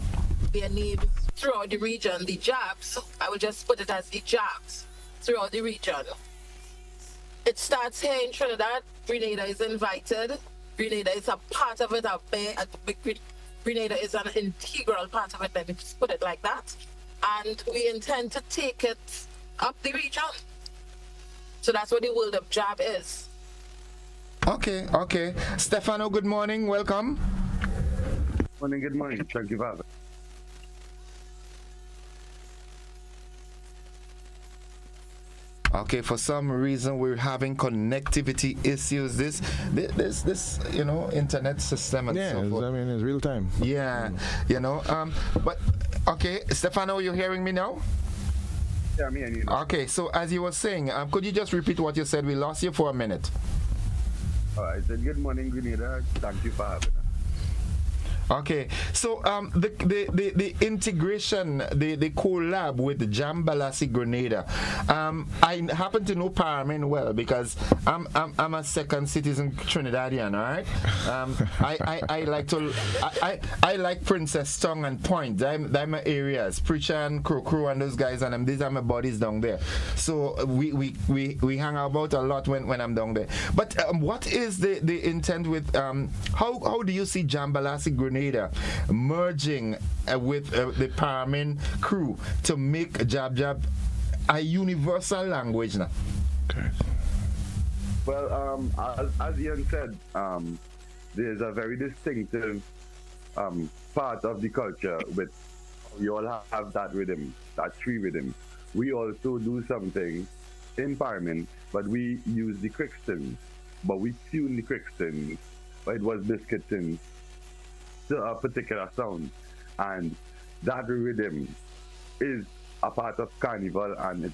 their names throughout the region, the jabs, I will just put it as the jabs throughout the region. It starts here in Trinidad. Grenada is invited. Grenada is a part of it. Grenada is an integral part of it, let me just put it like that. And we intend to take it up the region. So that's what the World of Jab is. Okay. Stefano, good morning. Welcome. Good morning. Thank you, Father. Okay, for some reason we're having connectivity issues. This internet system and so forth. I mean, it's real time. Yeah, but okay, Stefano, you hearing me now? Yeah, me and you. Okay, so as you were saying, could you just repeat what you said? We lost you for a minute. I said good morning, Grenada. Thank you for having us. Okay, so the integration, the collab with Jambalassi Grenada. I happen to know Paramin well because I'm a second citizen Trinidadian, all right? I like Princess Tongue and Point. They're my areas, Preacher and Crow and those guys, and these are my buddies down there. So we hang about a lot when I'm down there. But what is the intent with how do you see Jambalassi Grenada merging with the Paramin crew to make Jab a universal language now? Okay. Well, as Ian said, there's a very distinctive part of the culture with you all have that rhythm, that tree rhythm. We also do something in Paramin, but we use the Crixtons, but we tune the Crixtons. It was Biscuitins to a particular sound, and that rhythm is a part of carnival, and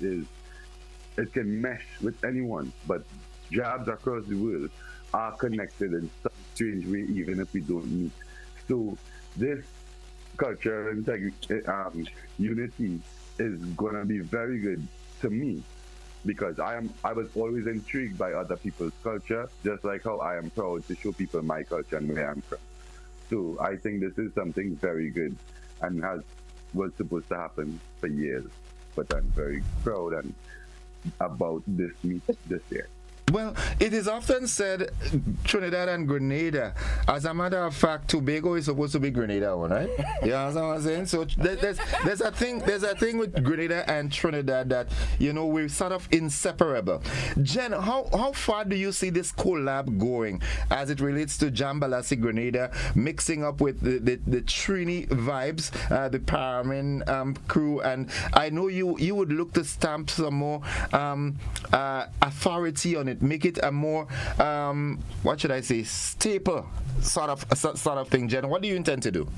it can mesh with anyone. But jabs across the world are connected in some strange way, even if we don't meet. So this culture and unity is gonna be very good to me, because I was always intrigued by other people's culture, just like how I am proud to show people my culture and where I'm from. So I think this is something very good and was supposed to happen for years. But I'm very proud and about this meet this year. Well, it is often said Trinidad and Grenada. As a matter of fact, Tobago is supposed to be Grenada one, right? You know what I'm saying? So there's a thing with Grenada and Trinidad that we're sort of inseparable. Jen, how far do you see this collab going as it relates to Jambalassi Grenada mixing up with the Trini vibes, the Paramin crew, and I know you would look to stamp some more authority on it. Make it a more, what should I say, staple sort of thing. Jen, what do you intend to do?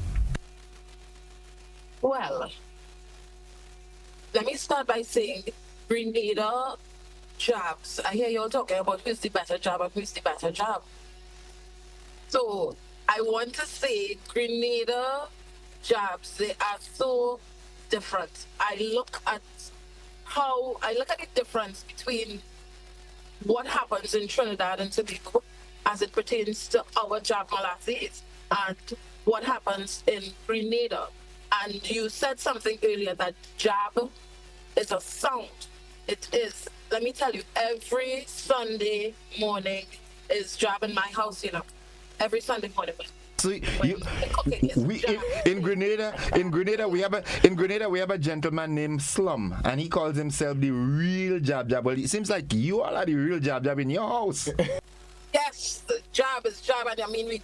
Well, let me start by saying Grenada jabs. I hear you all talking about who's the better jab and who's the better jab. So I want to say Grenada jabs, they are so different. I look at the difference between what happens in Trinidad and Tobago as it pertains to our jab molasses and what happens in Grenada. And you said something earlier that jab is a sound. It is. Let me tell you, every Sunday morning is jab in my house, every Sunday morning. So in Grenada we have a gentleman named Slum, and he calls himself the real jab. Well, it seems like you all are the real jab in your house. Yes, the jab is jab, and I mean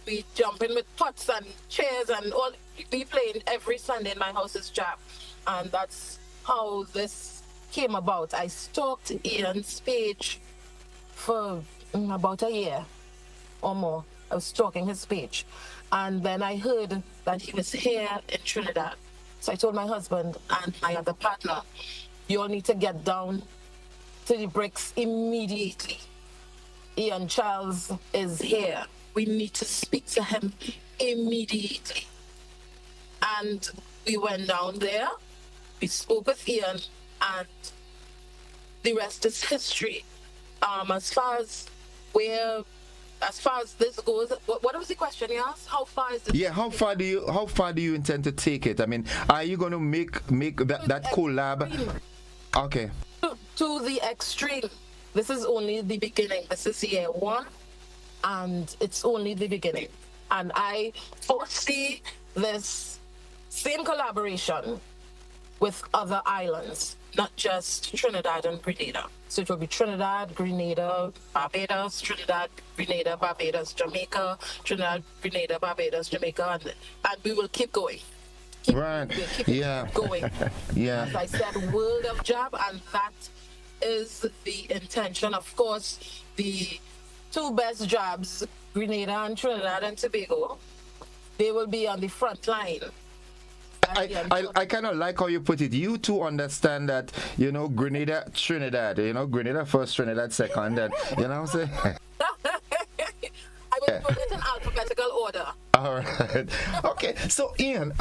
we jump in with pots and chairs and all. We play every Sunday in my house is jab, and that's how this came about. I stalked Ian's page for about a year or more. I was stalking his page, and then I heard that he was here in Trinidad. So I told my husband and my other partner, you all need to get down to the bricks immediately. Ian Charles is here. We need to speak to him immediately. And we went down there, we spoke with Ian, and the rest is history. As far as this goes, what was the question you asked? How far is it? Yeah, how far do you intend to take it? I mean, are you going to make that collab? Okay. To the extreme. This is only the beginning. This is year one, and it's only the beginning. And I foresee this same collaboration with other islands, not just Trinidad and Grenada. So it will be Trinidad, Grenada, Barbados, Trinidad, Grenada, Barbados, Jamaica, Trinidad, Grenada, Barbados, Jamaica, and we will keep going. Right. Yeah. Going. Yeah. As I said, world of job, and that is the intention. Of course, the two best jobs, Grenada and Trinidad and Tobago, they will be on the front line. I kind of like how you put it. You two understand that, Grenada, Trinidad, Grenada first, Trinidad second, and, you know what I'm saying? I will put it in alphabetical order. All right. Okay. So, Ian,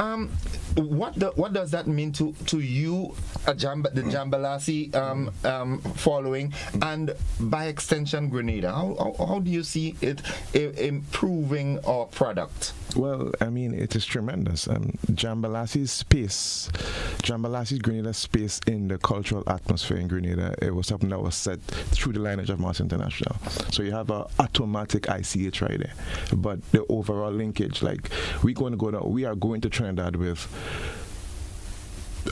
what does that mean to you, the Jambalasi following, and by extension, Grenada? How do you see it improving our product? Well, I mean, it is tremendous. Jambalasi's Grenada space in the cultural atmosphere in Grenada, it was something that was set through the lineage of Mars International. So you have an automatic ICH right there. But the overall linkage, like, we are going to Trinidad with,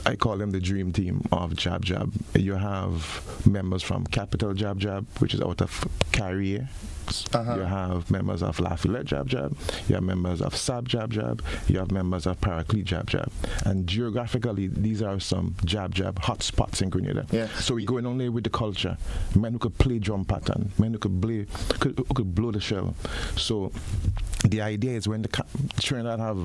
I call them the dream team of Jab Jab. You have members from Capital Jab Jab, which is out of Carrier. You have members of Lafayette Jab Jab. You have members of Sab Jab Jab. You have members of Paraclete Jab Jab. And geographically, these are some Jab Jab hotspots in Grenada. Yeah. So we're going only with the culture. Men who could play drum pattern. Men who could blow the shell. So the idea is when the Trinidad have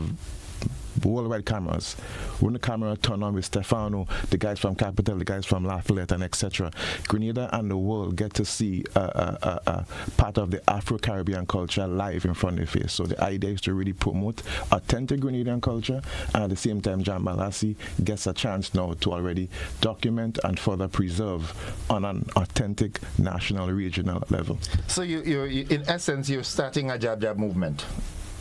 worldwide cameras, when the camera turn on with Stefano, the guys from Capital, the guys from Lafayette, and etc., Grenada and the world get to see a part of the Afro-Caribbean culture live in front of their face. So the idea is to really promote authentic Grenadian culture, and at the same time Jambalasi gets a chance now to already document and further preserve on an authentic national, regional level. So you're in essence, you're starting a Jab Jab movement.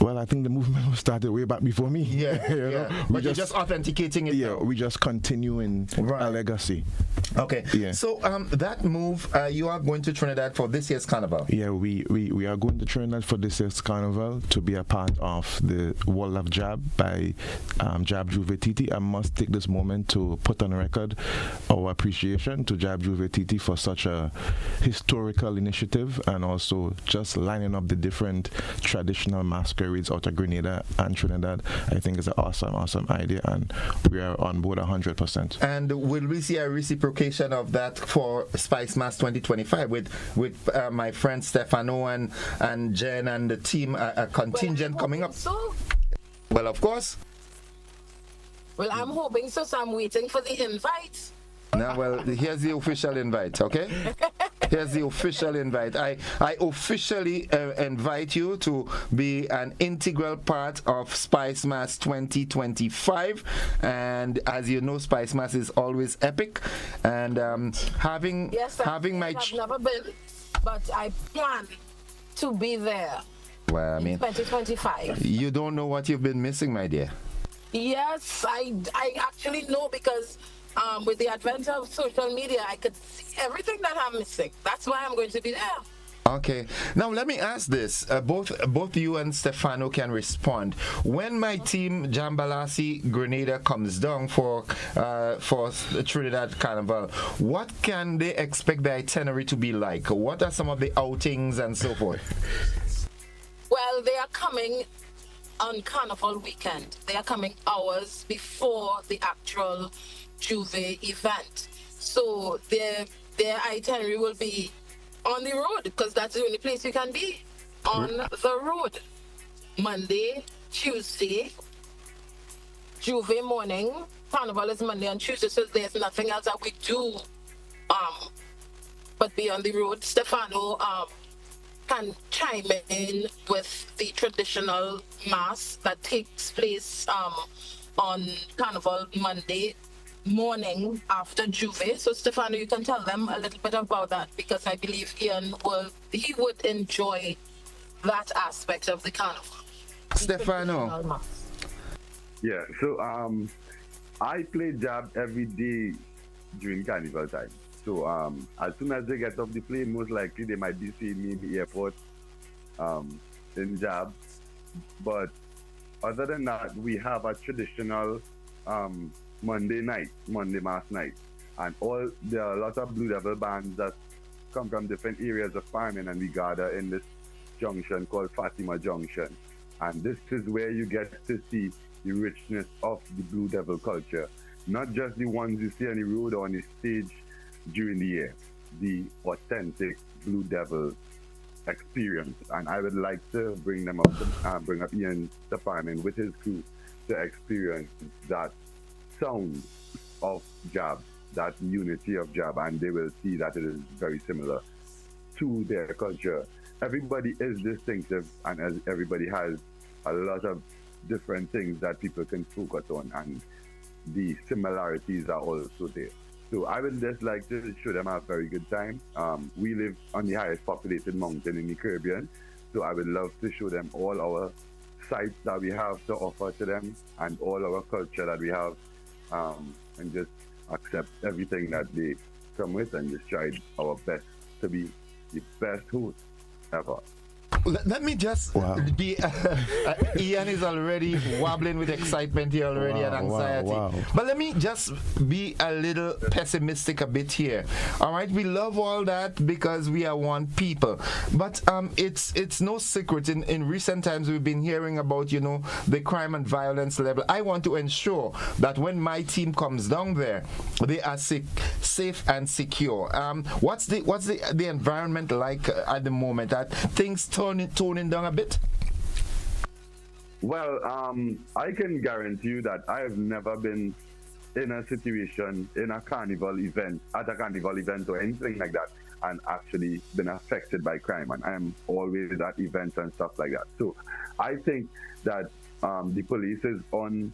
Well, I think the movement was started way back before me. Yeah, yeah. But you're just authenticating it. Yeah, we just continuing a legacy. Okay. Yeah. So that move, you are going to Trinidad for this year's carnival. Yeah, we are going to Trinidad for this year's carnival to be a part of the World of Jab by Jab Juve Titi. I must take this moment to put on record our appreciation to Jab Juve Titi for such a historical initiative, and also just lining up the different traditional masquerades out of Grenada and Trinidad. I think is an awesome idea, and we are on board 100%. And will we see a reciprocation of that for Spice Mass 2025 with my friend Stefano and Jen and the team, a contingent coming up? So? Well, of course. Well, I'm hoping so. So I'm waiting for the invite. Now, well, here's the official invite, okay? Here's the official invite. I officially invite you to be an integral part of Spice Mass 2025. And as you know, Spice Mass is always epic. And having my... I've never been, but I plan to be there. Well, I mean, 2025. You don't know what you've been missing, my dear. Yes, I actually know, because with the advent of social media, I could see everything that I'm missing. That's why I'm going to be there. Okay. Now let me ask this. Both you and Stefano can respond. When my team Jambalasi Grenada comes down for the Trinidad Carnival, what can they expect the itinerary to be like? What are some of the outings and so forth? Well, they are coming on Carnival weekend. They are coming hours before the actual Juve event. So their itinerary will be on the road, because that's the only place you can be on the road. Monday, Tuesday, Juve morning. Carnival is Monday and Tuesday, so there's nothing else that we do but be on the road. Stefano can chime in with the traditional mass that takes place on Carnival Monday morning after Juve. So Stefano, you can tell them a little bit about that, because I believe Ian would enjoy that aspect of the carnival. Stefano. Yeah, so I play jab every day during carnival time. So as soon as they get off the plane, most likely they might be seeing me in the airport in jab. But other than that, we have a traditional Monday mass night. And there are a lot of Blue Devil bands that come from different areas of farming, and we gather in this junction called Fatima Junction. And this is where you get to see the richness of the Blue Devil culture. Not just the ones you see on the road or on the stage during the year, the authentic Blue Devil experience. And I would like to bring them up, bring up Ian Stefanin with his crew to experience that sound of jab, that unity of jab, and they will see that it is very similar to their culture. Everybody is distinctive, and as everybody has a lot of different things that people can focus on, and the similarities are also there. So I would just like to show them a very good time. We live on the highest populated mountain in the Caribbean, so I would love to show them all our sites that we have to offer to them and all our culture that we have, and just accept everything that they come with and just try our best to be the best host ever. Let me just be. Ian is already wobbling with excitement here already and anxiety. But let me just be a little pessimistic a bit here. All right, we love all that because we are one people. But it's no secret. In recent times, we've been hearing about the crime and violence level. I want to ensure that when my team comes down there, they are safe and secure. What's the environment like at the moment? That things toning down a bit? Well, I can guarantee you that I have never been in a situation at a carnival event or anything like that, and actually been affected by crime. And I am always at events and stuff like that. So I think that the police is on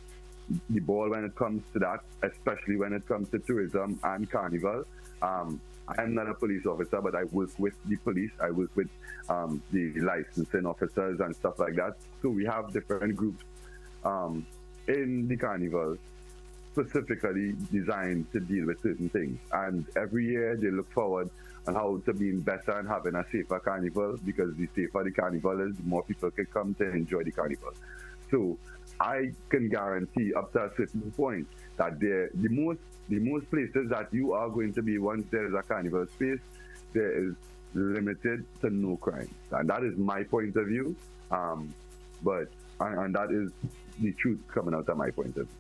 the ball when it comes to that, especially when it comes to tourism and carnival. I am not a police officer, but I work with the police. I work with the licensing officers and stuff like that. So we have different groups in the carnival specifically designed to deal with certain things. And every year they look forward on how to be better and having a safer carnival, because the safer the carnival is, the more people can come to enjoy the carnival. So I can guarantee up to a certain point that the most places that you are going to be, once there is a carnival space, there is limited to no crime. And that is my point of view. And that is the truth coming out of my point of view.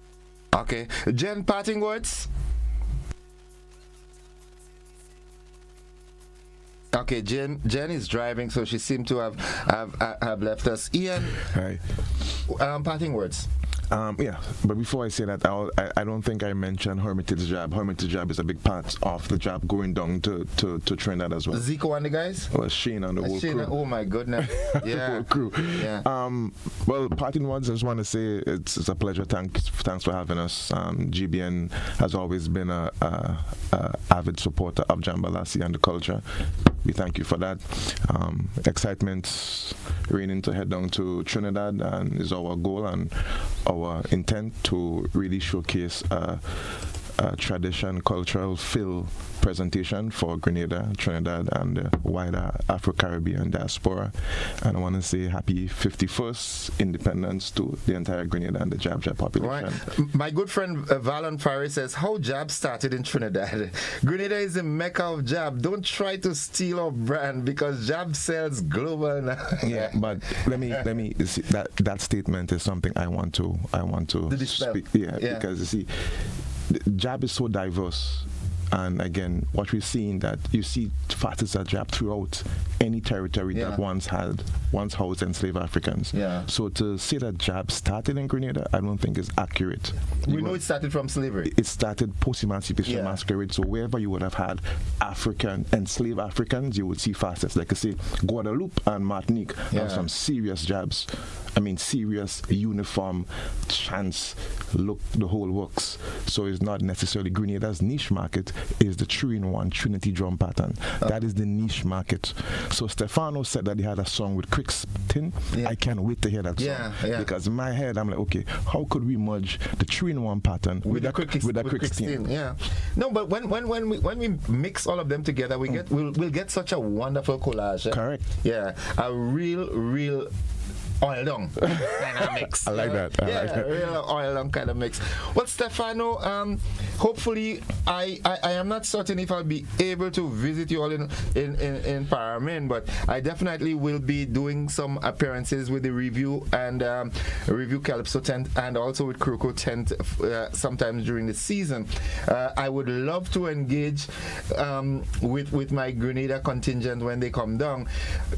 Okay. Jen, parting words? Okay, Jen is driving, so she seemed to have left us. Ian, hi. Parting words. Yeah, but before I say that, I don't think I mentioned Hermitage Jab. Hermitage Jab is a big part of the jab going down to Trinidad as well. Zico and the guys? Well, Shane and the whole crew. Oh my goodness. Yeah. The whole crew. Yeah. Well, parting words, I just want to say it's a pleasure. Thanks for having us. GBN has always been a avid supporter of Jambalasi and the culture. We thank you for that. Excitement reigning to head down to Trinidad and is our goal and our intent to really showcase a tradition, cultural fill presentation for Grenada, Trinidad, and the wider Afro-Caribbean diaspora. And I want to say happy 51st independence to the entire Grenada and the Jab population. Right. My good friend Valon Faris says, how Jab started in Trinidad. Grenada is the mecca of Jab. Don't try to steal our brand because Jab sells global now. Yeah, but let me see, that statement is something I want to speak. Yeah, because you see, Jab is so diverse. And again, what we're seeing that you see facets of job throughout any territory that once housed enslaved Africans. Yeah. So to say that job started in Grenada, I don't think is accurate. We know it started from slavery. It started post-emancipation masquerade. So wherever you would have had enslaved Africans, you would see facets. Like I say, Guadeloupe and Martinique have some serious jobs. I mean, serious uniform chance look, the whole works. So it's not necessarily Grenada's niche market is the 3-in-1 Trinity drum pattern. That is the niche market. So Stefano said that he had a song with Crixton. I can't wait to hear that song. Because in my head, I'm like, okay, how could we merge the 3-in-1 pattern with that Crixton? Yeah. No, but when we mix all of them together, we'll get such a wonderful collage. Correct. Yeah. A real oil down kind of mix. I like that. I like that. Real oil down kind of mix. Well, Stefano, hopefully I am not certain if I'll be able to visit you all in Paramin, but I definitely will be doing some appearances with the review and review Calypso tent and also with Croco tent sometimes during the season. I would love to engage with my Grenada contingent when they come down.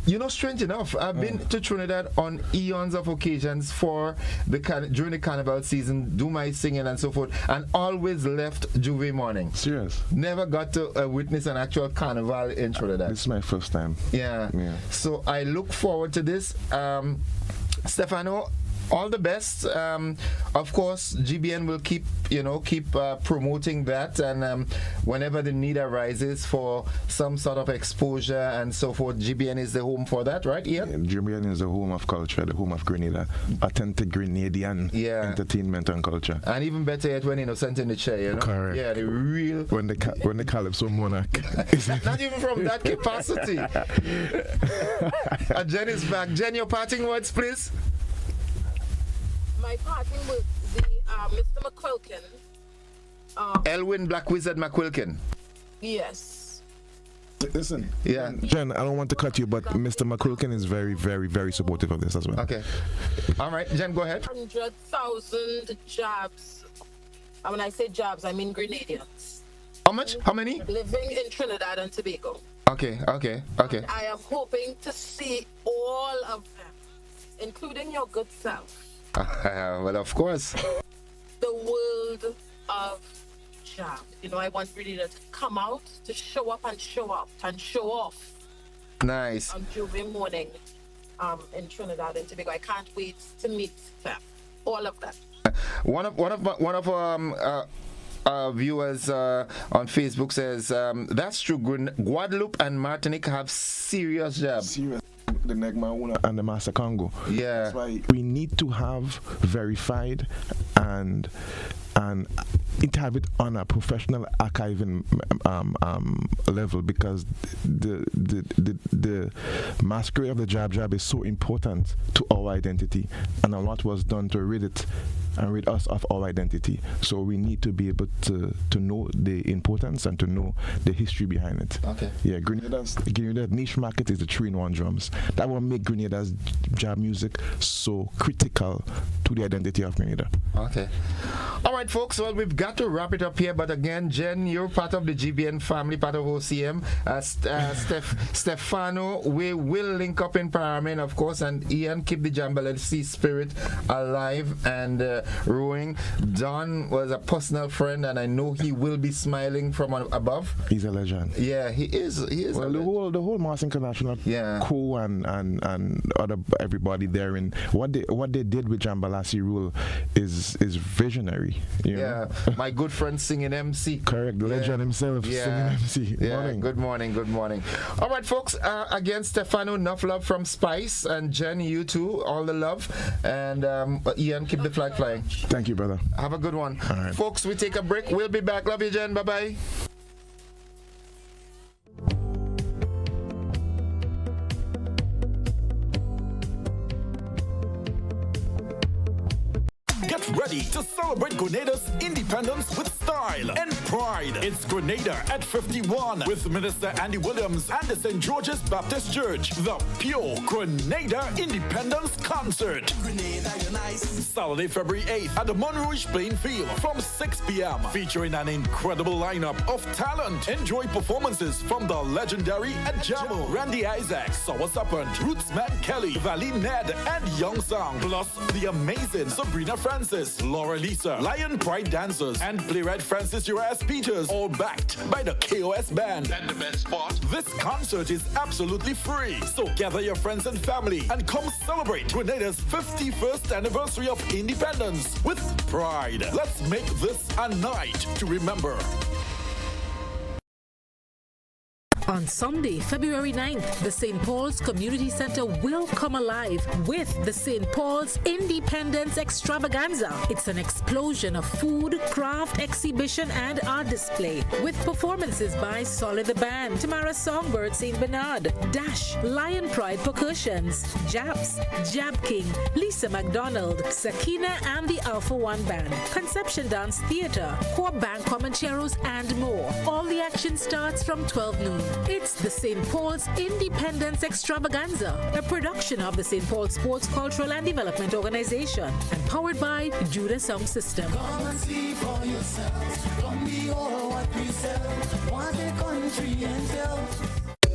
You know, strange enough, I've been to Trinidad on eons of occasions for during the carnival season, do my singing and so forth, and always left Juve morning. Serious? Never got to witness an actual carnival in Trinidad. This is my first time. Yeah. So I look forward to this. Stefano, all the best. Of course, GBN will keep promoting that, and whenever the need arises for some sort of exposure and so forth, GBN is the home for that, right? Ian? GBN is the home of culture, the home of Grenada, authentic Grenadian entertainment and culture. And even better yet, when Innocent in the chair, you know? Correct. Yeah, the real. When the Calypso monarch. Not even from that capacity. Jen is back. Jen, your parting words, please. My parting with the Mr. McQuilkin. Elwin Black Wizard McQuilkin. Yes. Listen, Jen, I don't want to cut you, but Mr. McQuilkin is very, very, very supportive of this as well. Okay. All right, Jen, go ahead. 100,000 jobs. And when I say jobs, I mean Grenadians. How much? How many? Living in Trinidad and Tobago. Okay. And I am hoping to see all of them, including your good self. Well, of course. The world of job. You know, I want Grenada to come out, to show up and show off. Nice. On Juve morning in Trinidad and Tobago. I can't wait to meet them. All of that. One of our viewers on Facebook says that's true. Guadeloupe and Martinique have serious jobs. The Negmauna and the Massa Congo. Yeah. That's why we need to have verified and have it on a professional archiving level, because the masquerade of the job is so important to our identity, and a lot was done to rid it and rid us of our identity. So we need to be able to know the importance and to know the history behind it. Okay. Yeah, Grenada's niche market is the 3-in-1 drums. That will make Grenada's job music so critical to the identity of Grenada. Okay. All right, folks. Well, we've got to wrap it up here. But again, Jen, you're part of the GBN family, part of OCM. Stefano, we will link up in Paramin, of course, and Ian, keep the Jambalesi spirit alive and rowing. Don was a personal friend, and I know he will be smiling from above. He's a legend. Yeah, he is. Well, the whole Mars International crew and everybody there, in what they did with Jambalasi Rule is visionary. You know? My good friend singing MC. Correct, the legend himself singing MC. Good morning. All right, folks. Again, Stefano, enough love from Spice, and Jen, you too. All the love, and Ian, keep the flag flying. Thank you, brother. Have a good one. All right. Folks, we take a break. We'll be back. Love you, Jen. Bye-bye. Get ready ready to celebrate Grenada's independence with style and pride. It's Grenada at 51 with Minister Andy Williams and the St. George's Baptist Church. The Pure Grenada Independence Concert. Saturday, February 8th at the Monrouge Plain Field from 6 p.m. featuring an incredible lineup of talent. Enjoy performances from the legendary Adjamo, Randy Isaacs, Sour Serpent, Rootsman Kelly, Valley Ned, and Young Song. Plus the amazing Sabrina Francis, Laura Lisa, Lion Pride Dancers, and playwright Francis Urias Peters, all backed by the KOS Band. And the best part, this concert is absolutely free. So gather your friends and family and come celebrate Grenada's 51st anniversary of independence with pride. Let's make this a night to remember. On Sunday, February 9th, the St. Paul's Community Center will come alive with the St. Paul's Independence Extravaganza. It's an explosion of food, craft, exhibition, and art display with performances by Solid the Band, Tamara Songbird St. Bernard, Dash, Lion Pride Percussions, Japs, Jab King, Lisa McDonald, Sakina and the Alpha One Band, Conception Dance Theater, Core Band Comancheros, and more. All the action starts from 12 noon. It's the St. Paul's Independence Extravaganza, a production of the St. Paul Sports, Cultural and Development Organization and powered by Judah Sound System. Come and see for yourself. Come behold what we sell. What a country and tell.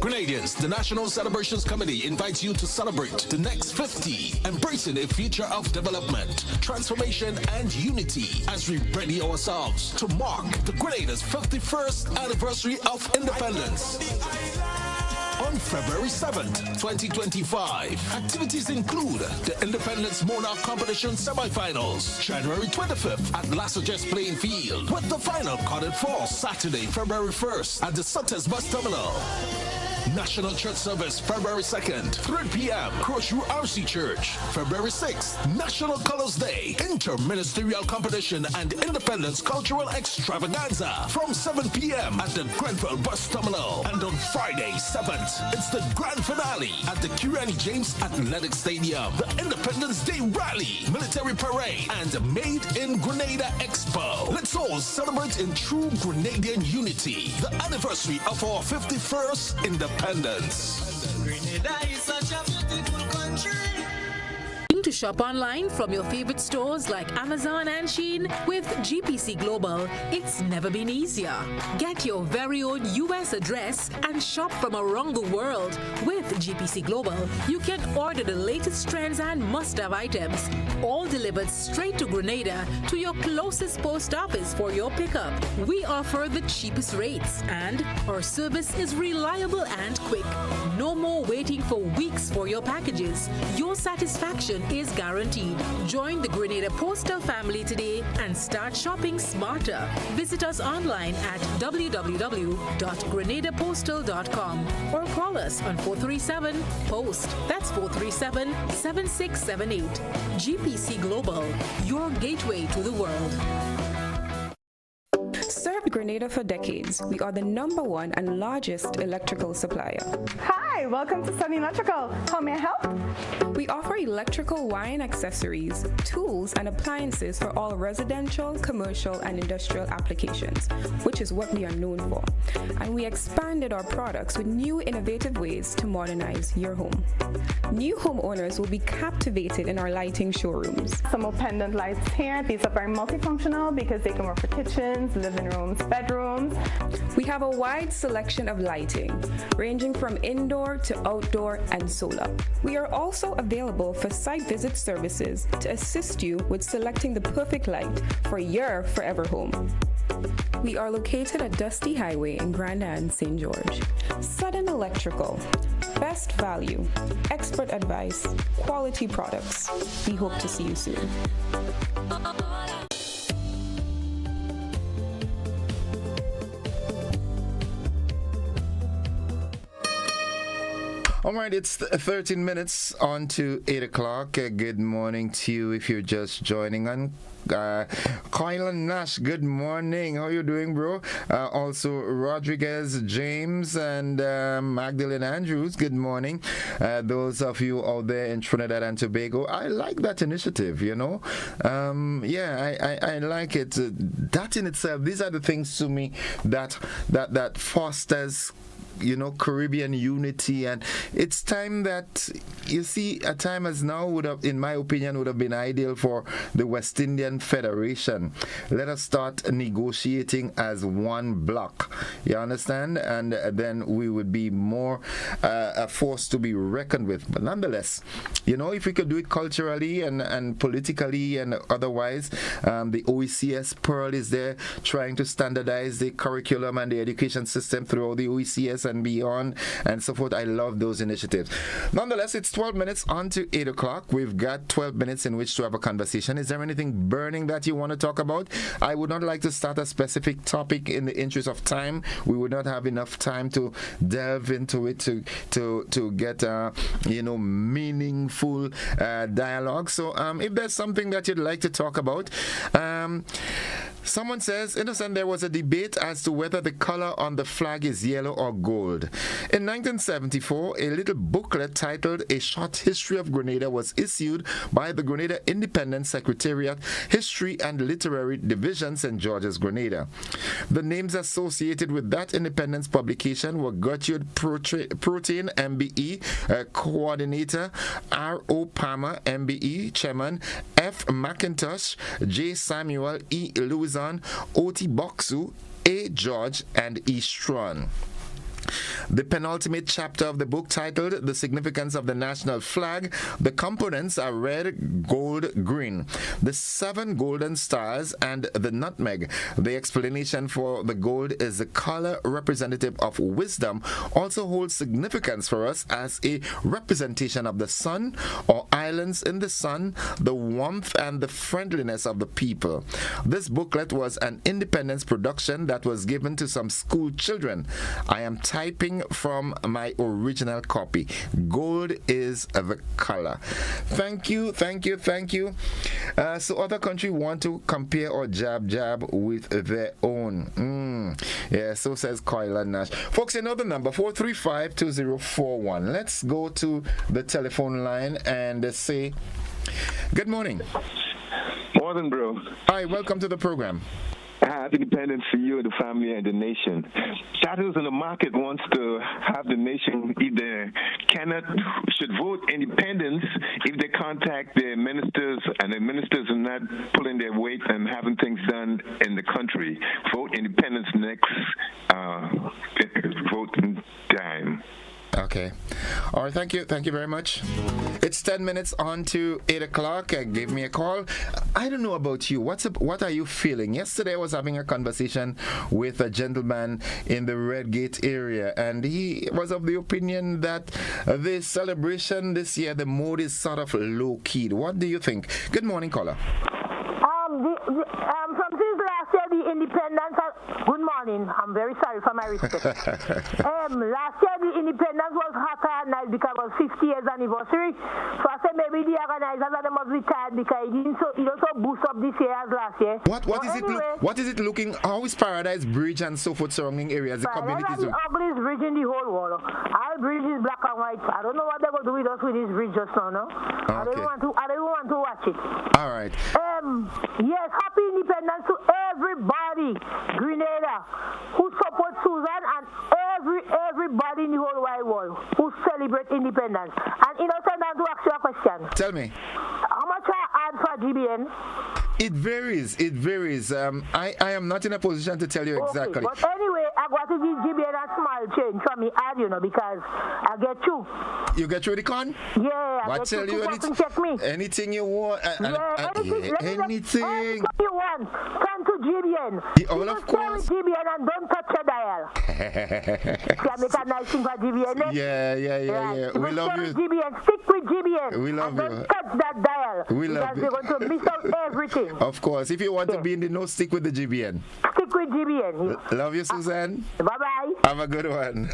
Grenadians, the National Celebrations Committee invites you to celebrate the next 50, embracing a future of development, transformation, and unity as we ready ourselves to mark the Grenada's 51st anniversary of independence. On February 7th, 2025, activities include the Independence Monarch Competition semifinals, January 25th at Lassages Playing Field, with the final carded for Saturday, February 1st at the Sutters Bus Terminal. National Church Service, February 2nd, 3 p.m., Crossview RC Church. February 6th, National Colors Day, Interministerial Competition and Independence Cultural Extravaganza from 7 p.m. at the Grenfell Bus Terminal. And on Friday, 7th, it's the grand finale at the Kirani James Athletic Stadium, the Independence Day Rally, Military Parade, and Made in Grenada Expo. Let's all celebrate in true Grenadian unity, the anniversary of our 51st independence. Grenada is such a beautiful country. To shop online from your favorite stores like Amazon and Shein with GPC Global, it's never been easier. Get your very own US address and shop from around the world. With GPC Global, you can order the latest trends and must-have items, all delivered straight to Grenada to your closest post office for your pickup. We offer the cheapest rates and our service is reliable and quick. No more waiting for weeks for your packages. Your satisfaction is guaranteed. Join the Grenada Postal family today and start shopping smarter. Visit us online at www.grenadapostal.com or call us on 437-POST. That's 437-7678. GPC Global, your gateway to the world. Served Grenada for decades, we are the #1 and largest electrical supplier. Hi, welcome to Sunny Electrical. How may I help? We offer electrical wiring accessories, tools, and appliances for all residential, commercial, and industrial applications, which is what we are known for. And we expanded our products with new innovative ways to modernize your home. New homeowners will be captivated in our lighting showrooms. Some pendant lights here. These are very multifunctional because they can work for kitchens, living rooms, bedrooms. We have a wide selection of lighting, ranging from indoor to outdoor and solar. We are also available for site visit services to assist you with selecting the perfect light for your forever home. We are located at Dusty Highway in Grenada, St. George. Sudden Electrical. Best value, expert advice, quality products. We hope to see you soon. All right, it's 13 minutes on to 8 o'clock. Good morning to you if you're just joining on. Kylan Nash, good morning. How you doing, bro? Also, Rodriguez James and Magdalene Andrews, good morning. Those of you out there in Trinidad and Tobago, I like that initiative, you know. I like it. That in itself, these are the things to me that fosters, you know, Caribbean unity. And it's time that, you see, a time as now would have, in my opinion, would have been ideal for the West Indian Federation. Let us start negotiating as one bloc, you understand? And then we would be more a force to be reckoned with. But nonetheless, you know, if we could do it culturally and politically and otherwise, the OECS Pearl is there trying to standardize the curriculum and the education system throughout the OECS and beyond and so forth. I love those initiatives. Nonetheless, it's 12 minutes on to 8 o'clock. We've got 12 minutes in which to have a conversation. Is there anything burning that you want to talk about? I would not like to start a specific topic in the interest of time. We would not have enough time to delve into it to get meaningful dialogue. So if there's something that you'd like to talk about, someone says, Innocent, there was a debate as to whether the color on the flag is yellow or gold. In 1974, a little booklet titled A Short History of Grenada was issued by the Grenada Independence Secretariat History and Literary Division, St. George's, Grenada. The names associated with that independence publication were Gertrude Protein, MBE, Coordinator, R.O. Palmer, MBE, Chairman, F. McIntosh, J. Samuel, E. Louison, O.T. Boxu, A. George, and E. Strawn. The penultimate chapter of the book, titled The Significance of the National Flag, the components are red, gold, green, the 7 golden stars, and the nutmeg. The explanation for the gold is the color representative of wisdom, also holds significance for us as a representation of the sun or islands in the sun, the warmth and the friendliness of the people. This booklet was an independence production that was given to some school children. I am typing from my original copy. Gold is the color. Thank you. So other countries want to compare or jab with their own. Yeah, so says Kylan Nash. Folks, you know the number, 435-2041. Let's go to the telephone line and say, good morning. Morning, bro. Hi, welcome to the program. Happy independence for you, the family, and the nation. Shadows in the market wants to have the nation either should vote independence if they contact their ministers, and the ministers are not pulling their weight and having things done in the country. Vote independence next voting time. Okay. All right, thank you very much. It's 10 minutes on to 8 o'clock. Give me a call. I don't know about you. What are you feeling? Yesterday I was having a conversation with a gentleman in the Redgate area, and he was of the opinion that the celebration this year, the mood is sort of low-keyed. What do you think? Good morning, caller. From since last year, the independence. Good morning. I'm very sorry for my respect. Last year, the independence was hotter at night because it was 50 years anniversary. So I said maybe the organizers must be tired because it didn't so boost up this year as last year. What is it looking? How is Paradise Bridge and so forth surrounding areas? The communities. The ugliest bridge in the whole world. Our bridge is black and white. I don't know what they're going to do with us with this bridge just now. No? Okay. I don't even want to watch it. All right. Yes, happy independence to everybody, Grenada, who supports Susan, and everybody in the whole wide world who celebrate independence. And Innocent, I to ask you a question. Tell me. How much I add for GBN? It varies. I am not in a position to tell you exactly. Okay, but anyway, I got to give GBN a small change from me add, because I get through. You get through the con? Yeah, I get tell you anything you want. Anything you want. Come to GBN. All of course. GBN and don't touch your dial. Can make a nice thing for GBN. Yeah. We love you. GBN. Stick with GBN. We love you. Don't touch that dial. We love you. Because they're going to miss out everything. Of course. If you want to be in the know, stick with the GBN. Stick with GBN. Love you, Suzanne. Bye-bye. Have a good one.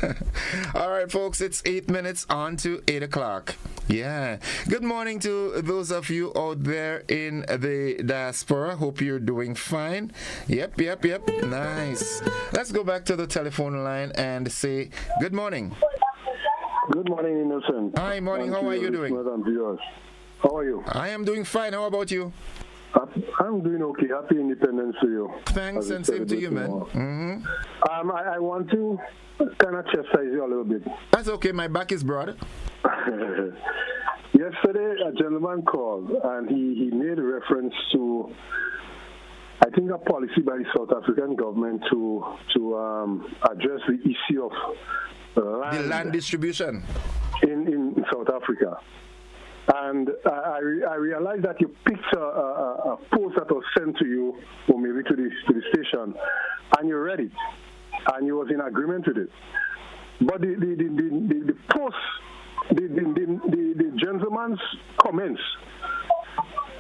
All right, folks, it's 8 minutes on to 8 o'clock. Yeah. Good morning to those of you out there in the diaspora. Hope you're doing fine. Yep. Nice. Let's go back to the telephone line and say good morning. Good morning, Innocent. Hi, morning. How are you doing? How are you? I am doing fine. How about you? I'm doing okay. Happy Independence to you. Thanks, and same to you, man. Mm-hmm. I want to kind of chastise you a little bit. That's okay. My back is broad. Yesterday, a gentleman called, and he made reference to, I think, a policy by the South African government to address the issue of land. The land distribution. In South Africa. And I realized that you picked a post that was sent to you, or maybe to the station, and you read it, and you was in agreement with it. But the post, the gentleman's comments,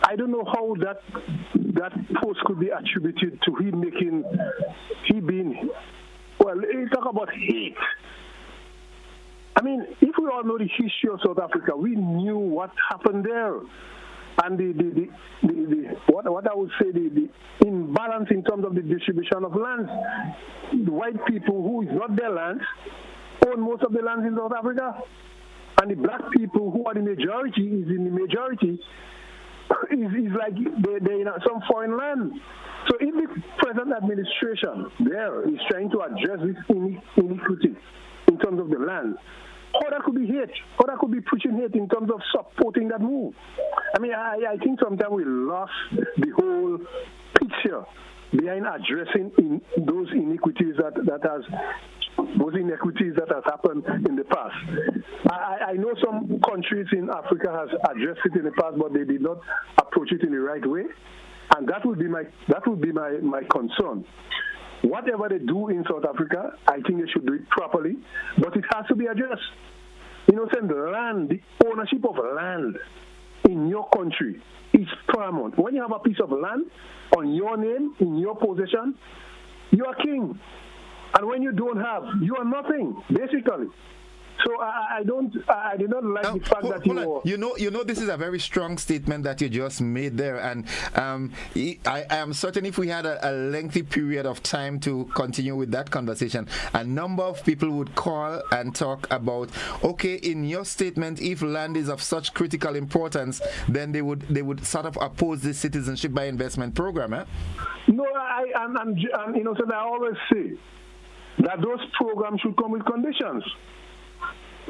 I don't know how that post could be attributed to he being, well, he talk about hate. I mean, if we all know the history of South Africa, we knew what happened there, and what I would say the imbalance in terms of the distribution of lands. The white people, who is not their land, own most of the lands in South Africa, and the black people, who are the majority, is like they're in some foreign land. So if the present administration there is trying to address this inequity in terms of the land, how that could be hate, how that could be pushing hate in terms of supporting that move. I mean, I think sometimes we lost the whole picture behind addressing those inequities that has happened in the past. I know some countries in Africa has addressed it in the past, but they did not approach it in the right way, and that would be my concern. Whatever they do in South Africa, I think they should do it properly, but it has to be addressed. You know, the ownership of land in your country is paramount. When you have a piece of land on your name, in your possession, you are king. And when you don't have, you are nothing, basically. So I do not like the fact that you know this is a very strong statement that you just made there, and I am certain if we had a lengthy period of time to continue with that conversation, a number of people would call and talk about, okay, in your statement, if land is of such critical importance, then they would sort of oppose the citizenship by investment program. No, I'm you know, so I always say that those programs should come with conditions.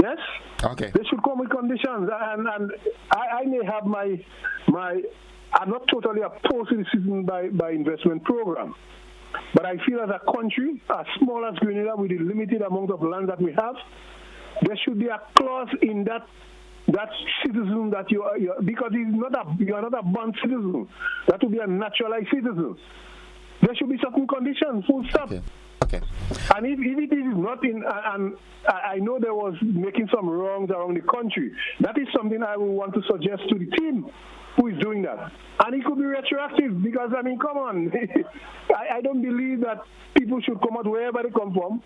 Yes? Okay. They should come with conditions, and I may have my I'm not totally opposed to the citizen by investment program, but I feel as a country, as small as Grenada, with the limited amount of land that we have, there should be a clause in that citizen that you are, because you are not a born citizen. That would be a naturalized citizen. There should be certain conditions, full stop. Okay. And if it is not in, and I know there was making some wrongs around the country, that is something I would want to suggest to the team who is doing that. And it could be retroactive, because, I mean, come on. I don't believe that people should come out wherever they come from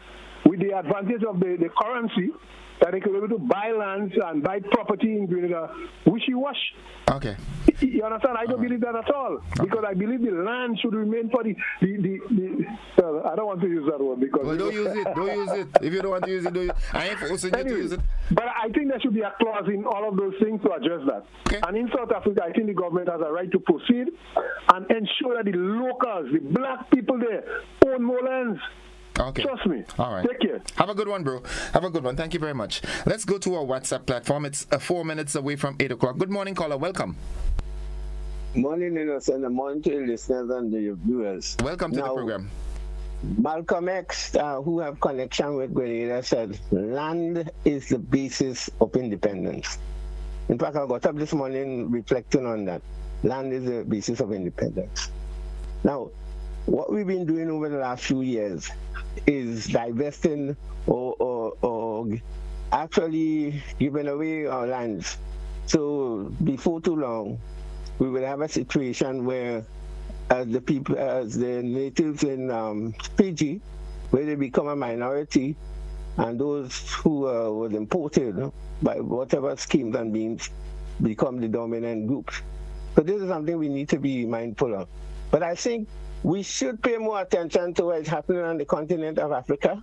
with the advantage of the currency, that they could be able to buy lands and buy property in Grenada wishy-wash. Okay. You understand? I don't believe that at all, because I believe the land should remain for the I don't want to use that word because... Well, don't use it. If you don't want to use it, don't use it. I ain't forcing you to use it. But I think there should be a clause in all of those things to address that. Okay. And in South Africa, I think the government has a right to proceed and ensure that the locals, the black people there, own more lands. Okay. Trust me. All right. Take care. Have a good one, bro. Have a good one. Thank you very much. Let's go to our WhatsApp platform. It's 4 minutes away from 8 o'clock. Good morning, caller. Welcome. Morning, Innocent. And morning to your listeners and your viewers. Welcome to the program. Malcolm X, who have connection with Grenada, said, land is the basis of independence. In fact, I got up this morning reflecting on that. Land is the basis of independence. Now, what we've been doing over the last few years is divesting or actually giving away our lands. So before too long, we will have a situation where as the natives in Fiji where they become a minority, and those who were imported by whatever schemes and means become the dominant groups. So this is something we need to be mindful of. But I think we should pay more attention to what's happening on the continent of Africa.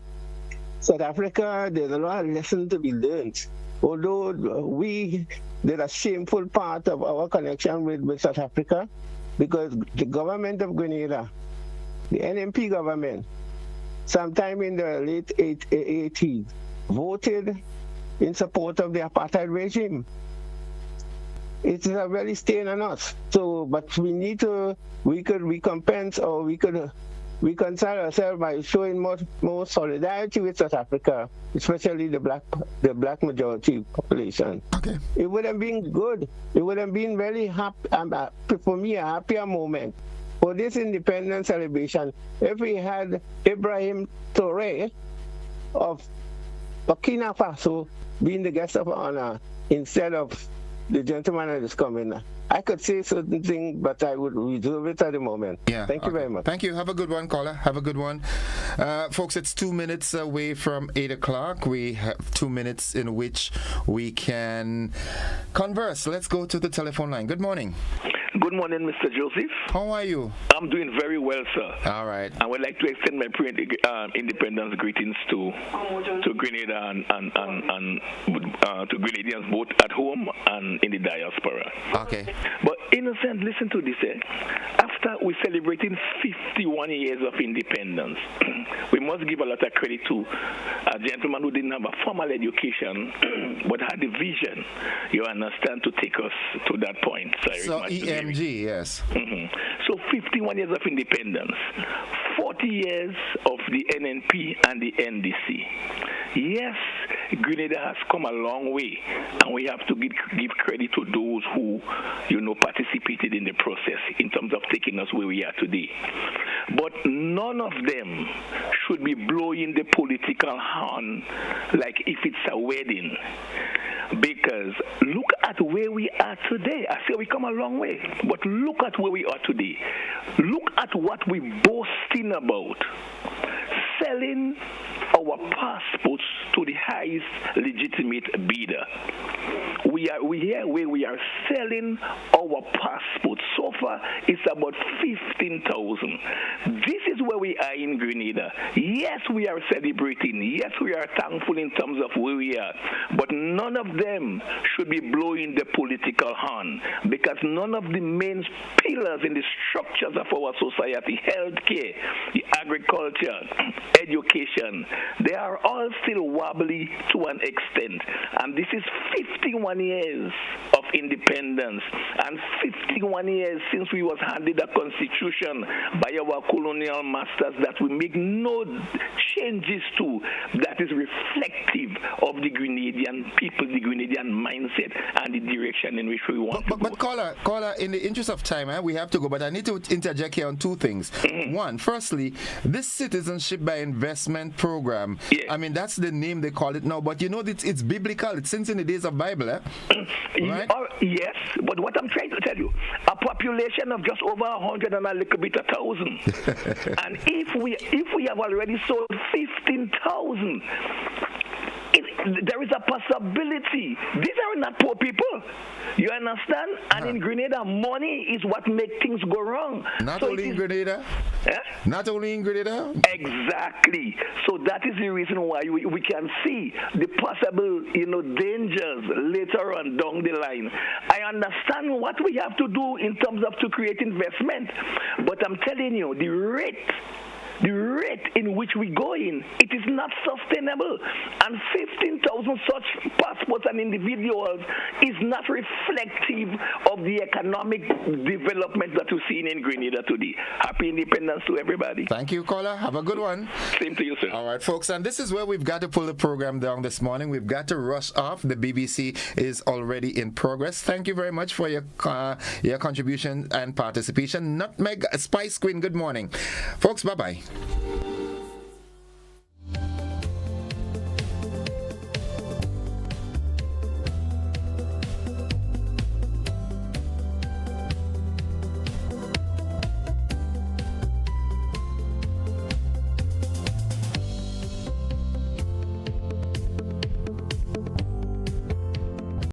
South Africa, there's a lot of lessons to be learned. Although we did a shameful part of our connection with South Africa, because the government of Grenada, the NMP government, sometime in the late 80s, voted in support of the apartheid regime. It is a very stain on us. So, but we could recompense, or we could reconcile ourselves by showing more solidarity with South Africa, especially the black majority population. Okay. It would have been good. It would have been very happy, for me, a happier moment for this independence celebration if we had Ibrahim Touré of Burkina Faso being the guest of honor instead of the gentleman that is coming. I could say certain things, but I would reserve it at the moment. Yeah. Thank you very much. Thank you. Have a good one, caller. Have a good one. Folks, it's 2 minutes away from 8 o'clock. We have 2 minutes in which we can converse. Let's go to the telephone line. Good morning. Good morning, Mr. Joseph. How are you? I'm doing very well, sir. All right. I would like to extend my pre-independence greetings to Grenada and to Grenadians both at home and in the diaspora. Okay. But innocent, listen to this. After we celebrating 51 years of independence, we must give a lot of credit to a gentleman who didn't have a formal education, but had the vision, you understand, to take us to that point. So EMG, yes. Mm-hmm. So 51 years of independence, 40 years of the NNP and the NDC. Yes, Grenada has come a long way, and we have to give credit to those who, participated in the process in terms of taking us where we are today. But none of them should be blowing the political horn like if it's a wedding. Because look at where we are today. I say we come a long way, but look at where we are today. Look at what we're boasting about. Selling our passports to the highest legitimate bidder. We here where we are selling our passports. So far, it's about 15,000. This is where we are in Grenada. Yes, we are celebrating. Yes, we are thankful in terms of where we are. But none of them should be blowing the political horn, because none of the main pillars in the structures of our society, healthcare, the agriculture, education, they are all still wobbly to an extent. And this is 51 years of independence and 51 years since we was handed a constitution by our colonial masters that we make no changes to, that is reflective of the Grenadian people, the Grenadian mindset, and the direction in which we want to go. But caller, in the interest of time, we have to go, but I need to interject here on two things. One, firstly, this citizenship by investment program, I mean, that's the name they call it now, but it's biblical. It's since in the days of Bible, right? Yes, but what I'm trying to tell you, a population of just over 100 and a little bit 1,000. And if we have already sold 15,000, there is a possibility. These are not poor people. You understand? And in Grenada, money is what makes things go wrong. Not only in Grenada? Not only in Grenada? Exactly. So that is the reason why we can see the possible, dangers later on down the line. I understand what we have to do in terms of to create investment, but I'm telling you, the rate in which we go in, it is not sustainable. And 15,000 such passports and individuals is not reflective of the economic development that we're seeing in Grenada today. Happy independence to everybody. Thank you, caller. Have a good one. Same to you, sir. All right, folks, and this is where we've got to pull the program down this morning. We've got to rush off. The BBC is already in progress. Thank you very much for your contribution and participation. Nutmeg Spice Queen, good morning. Folks, bye-bye.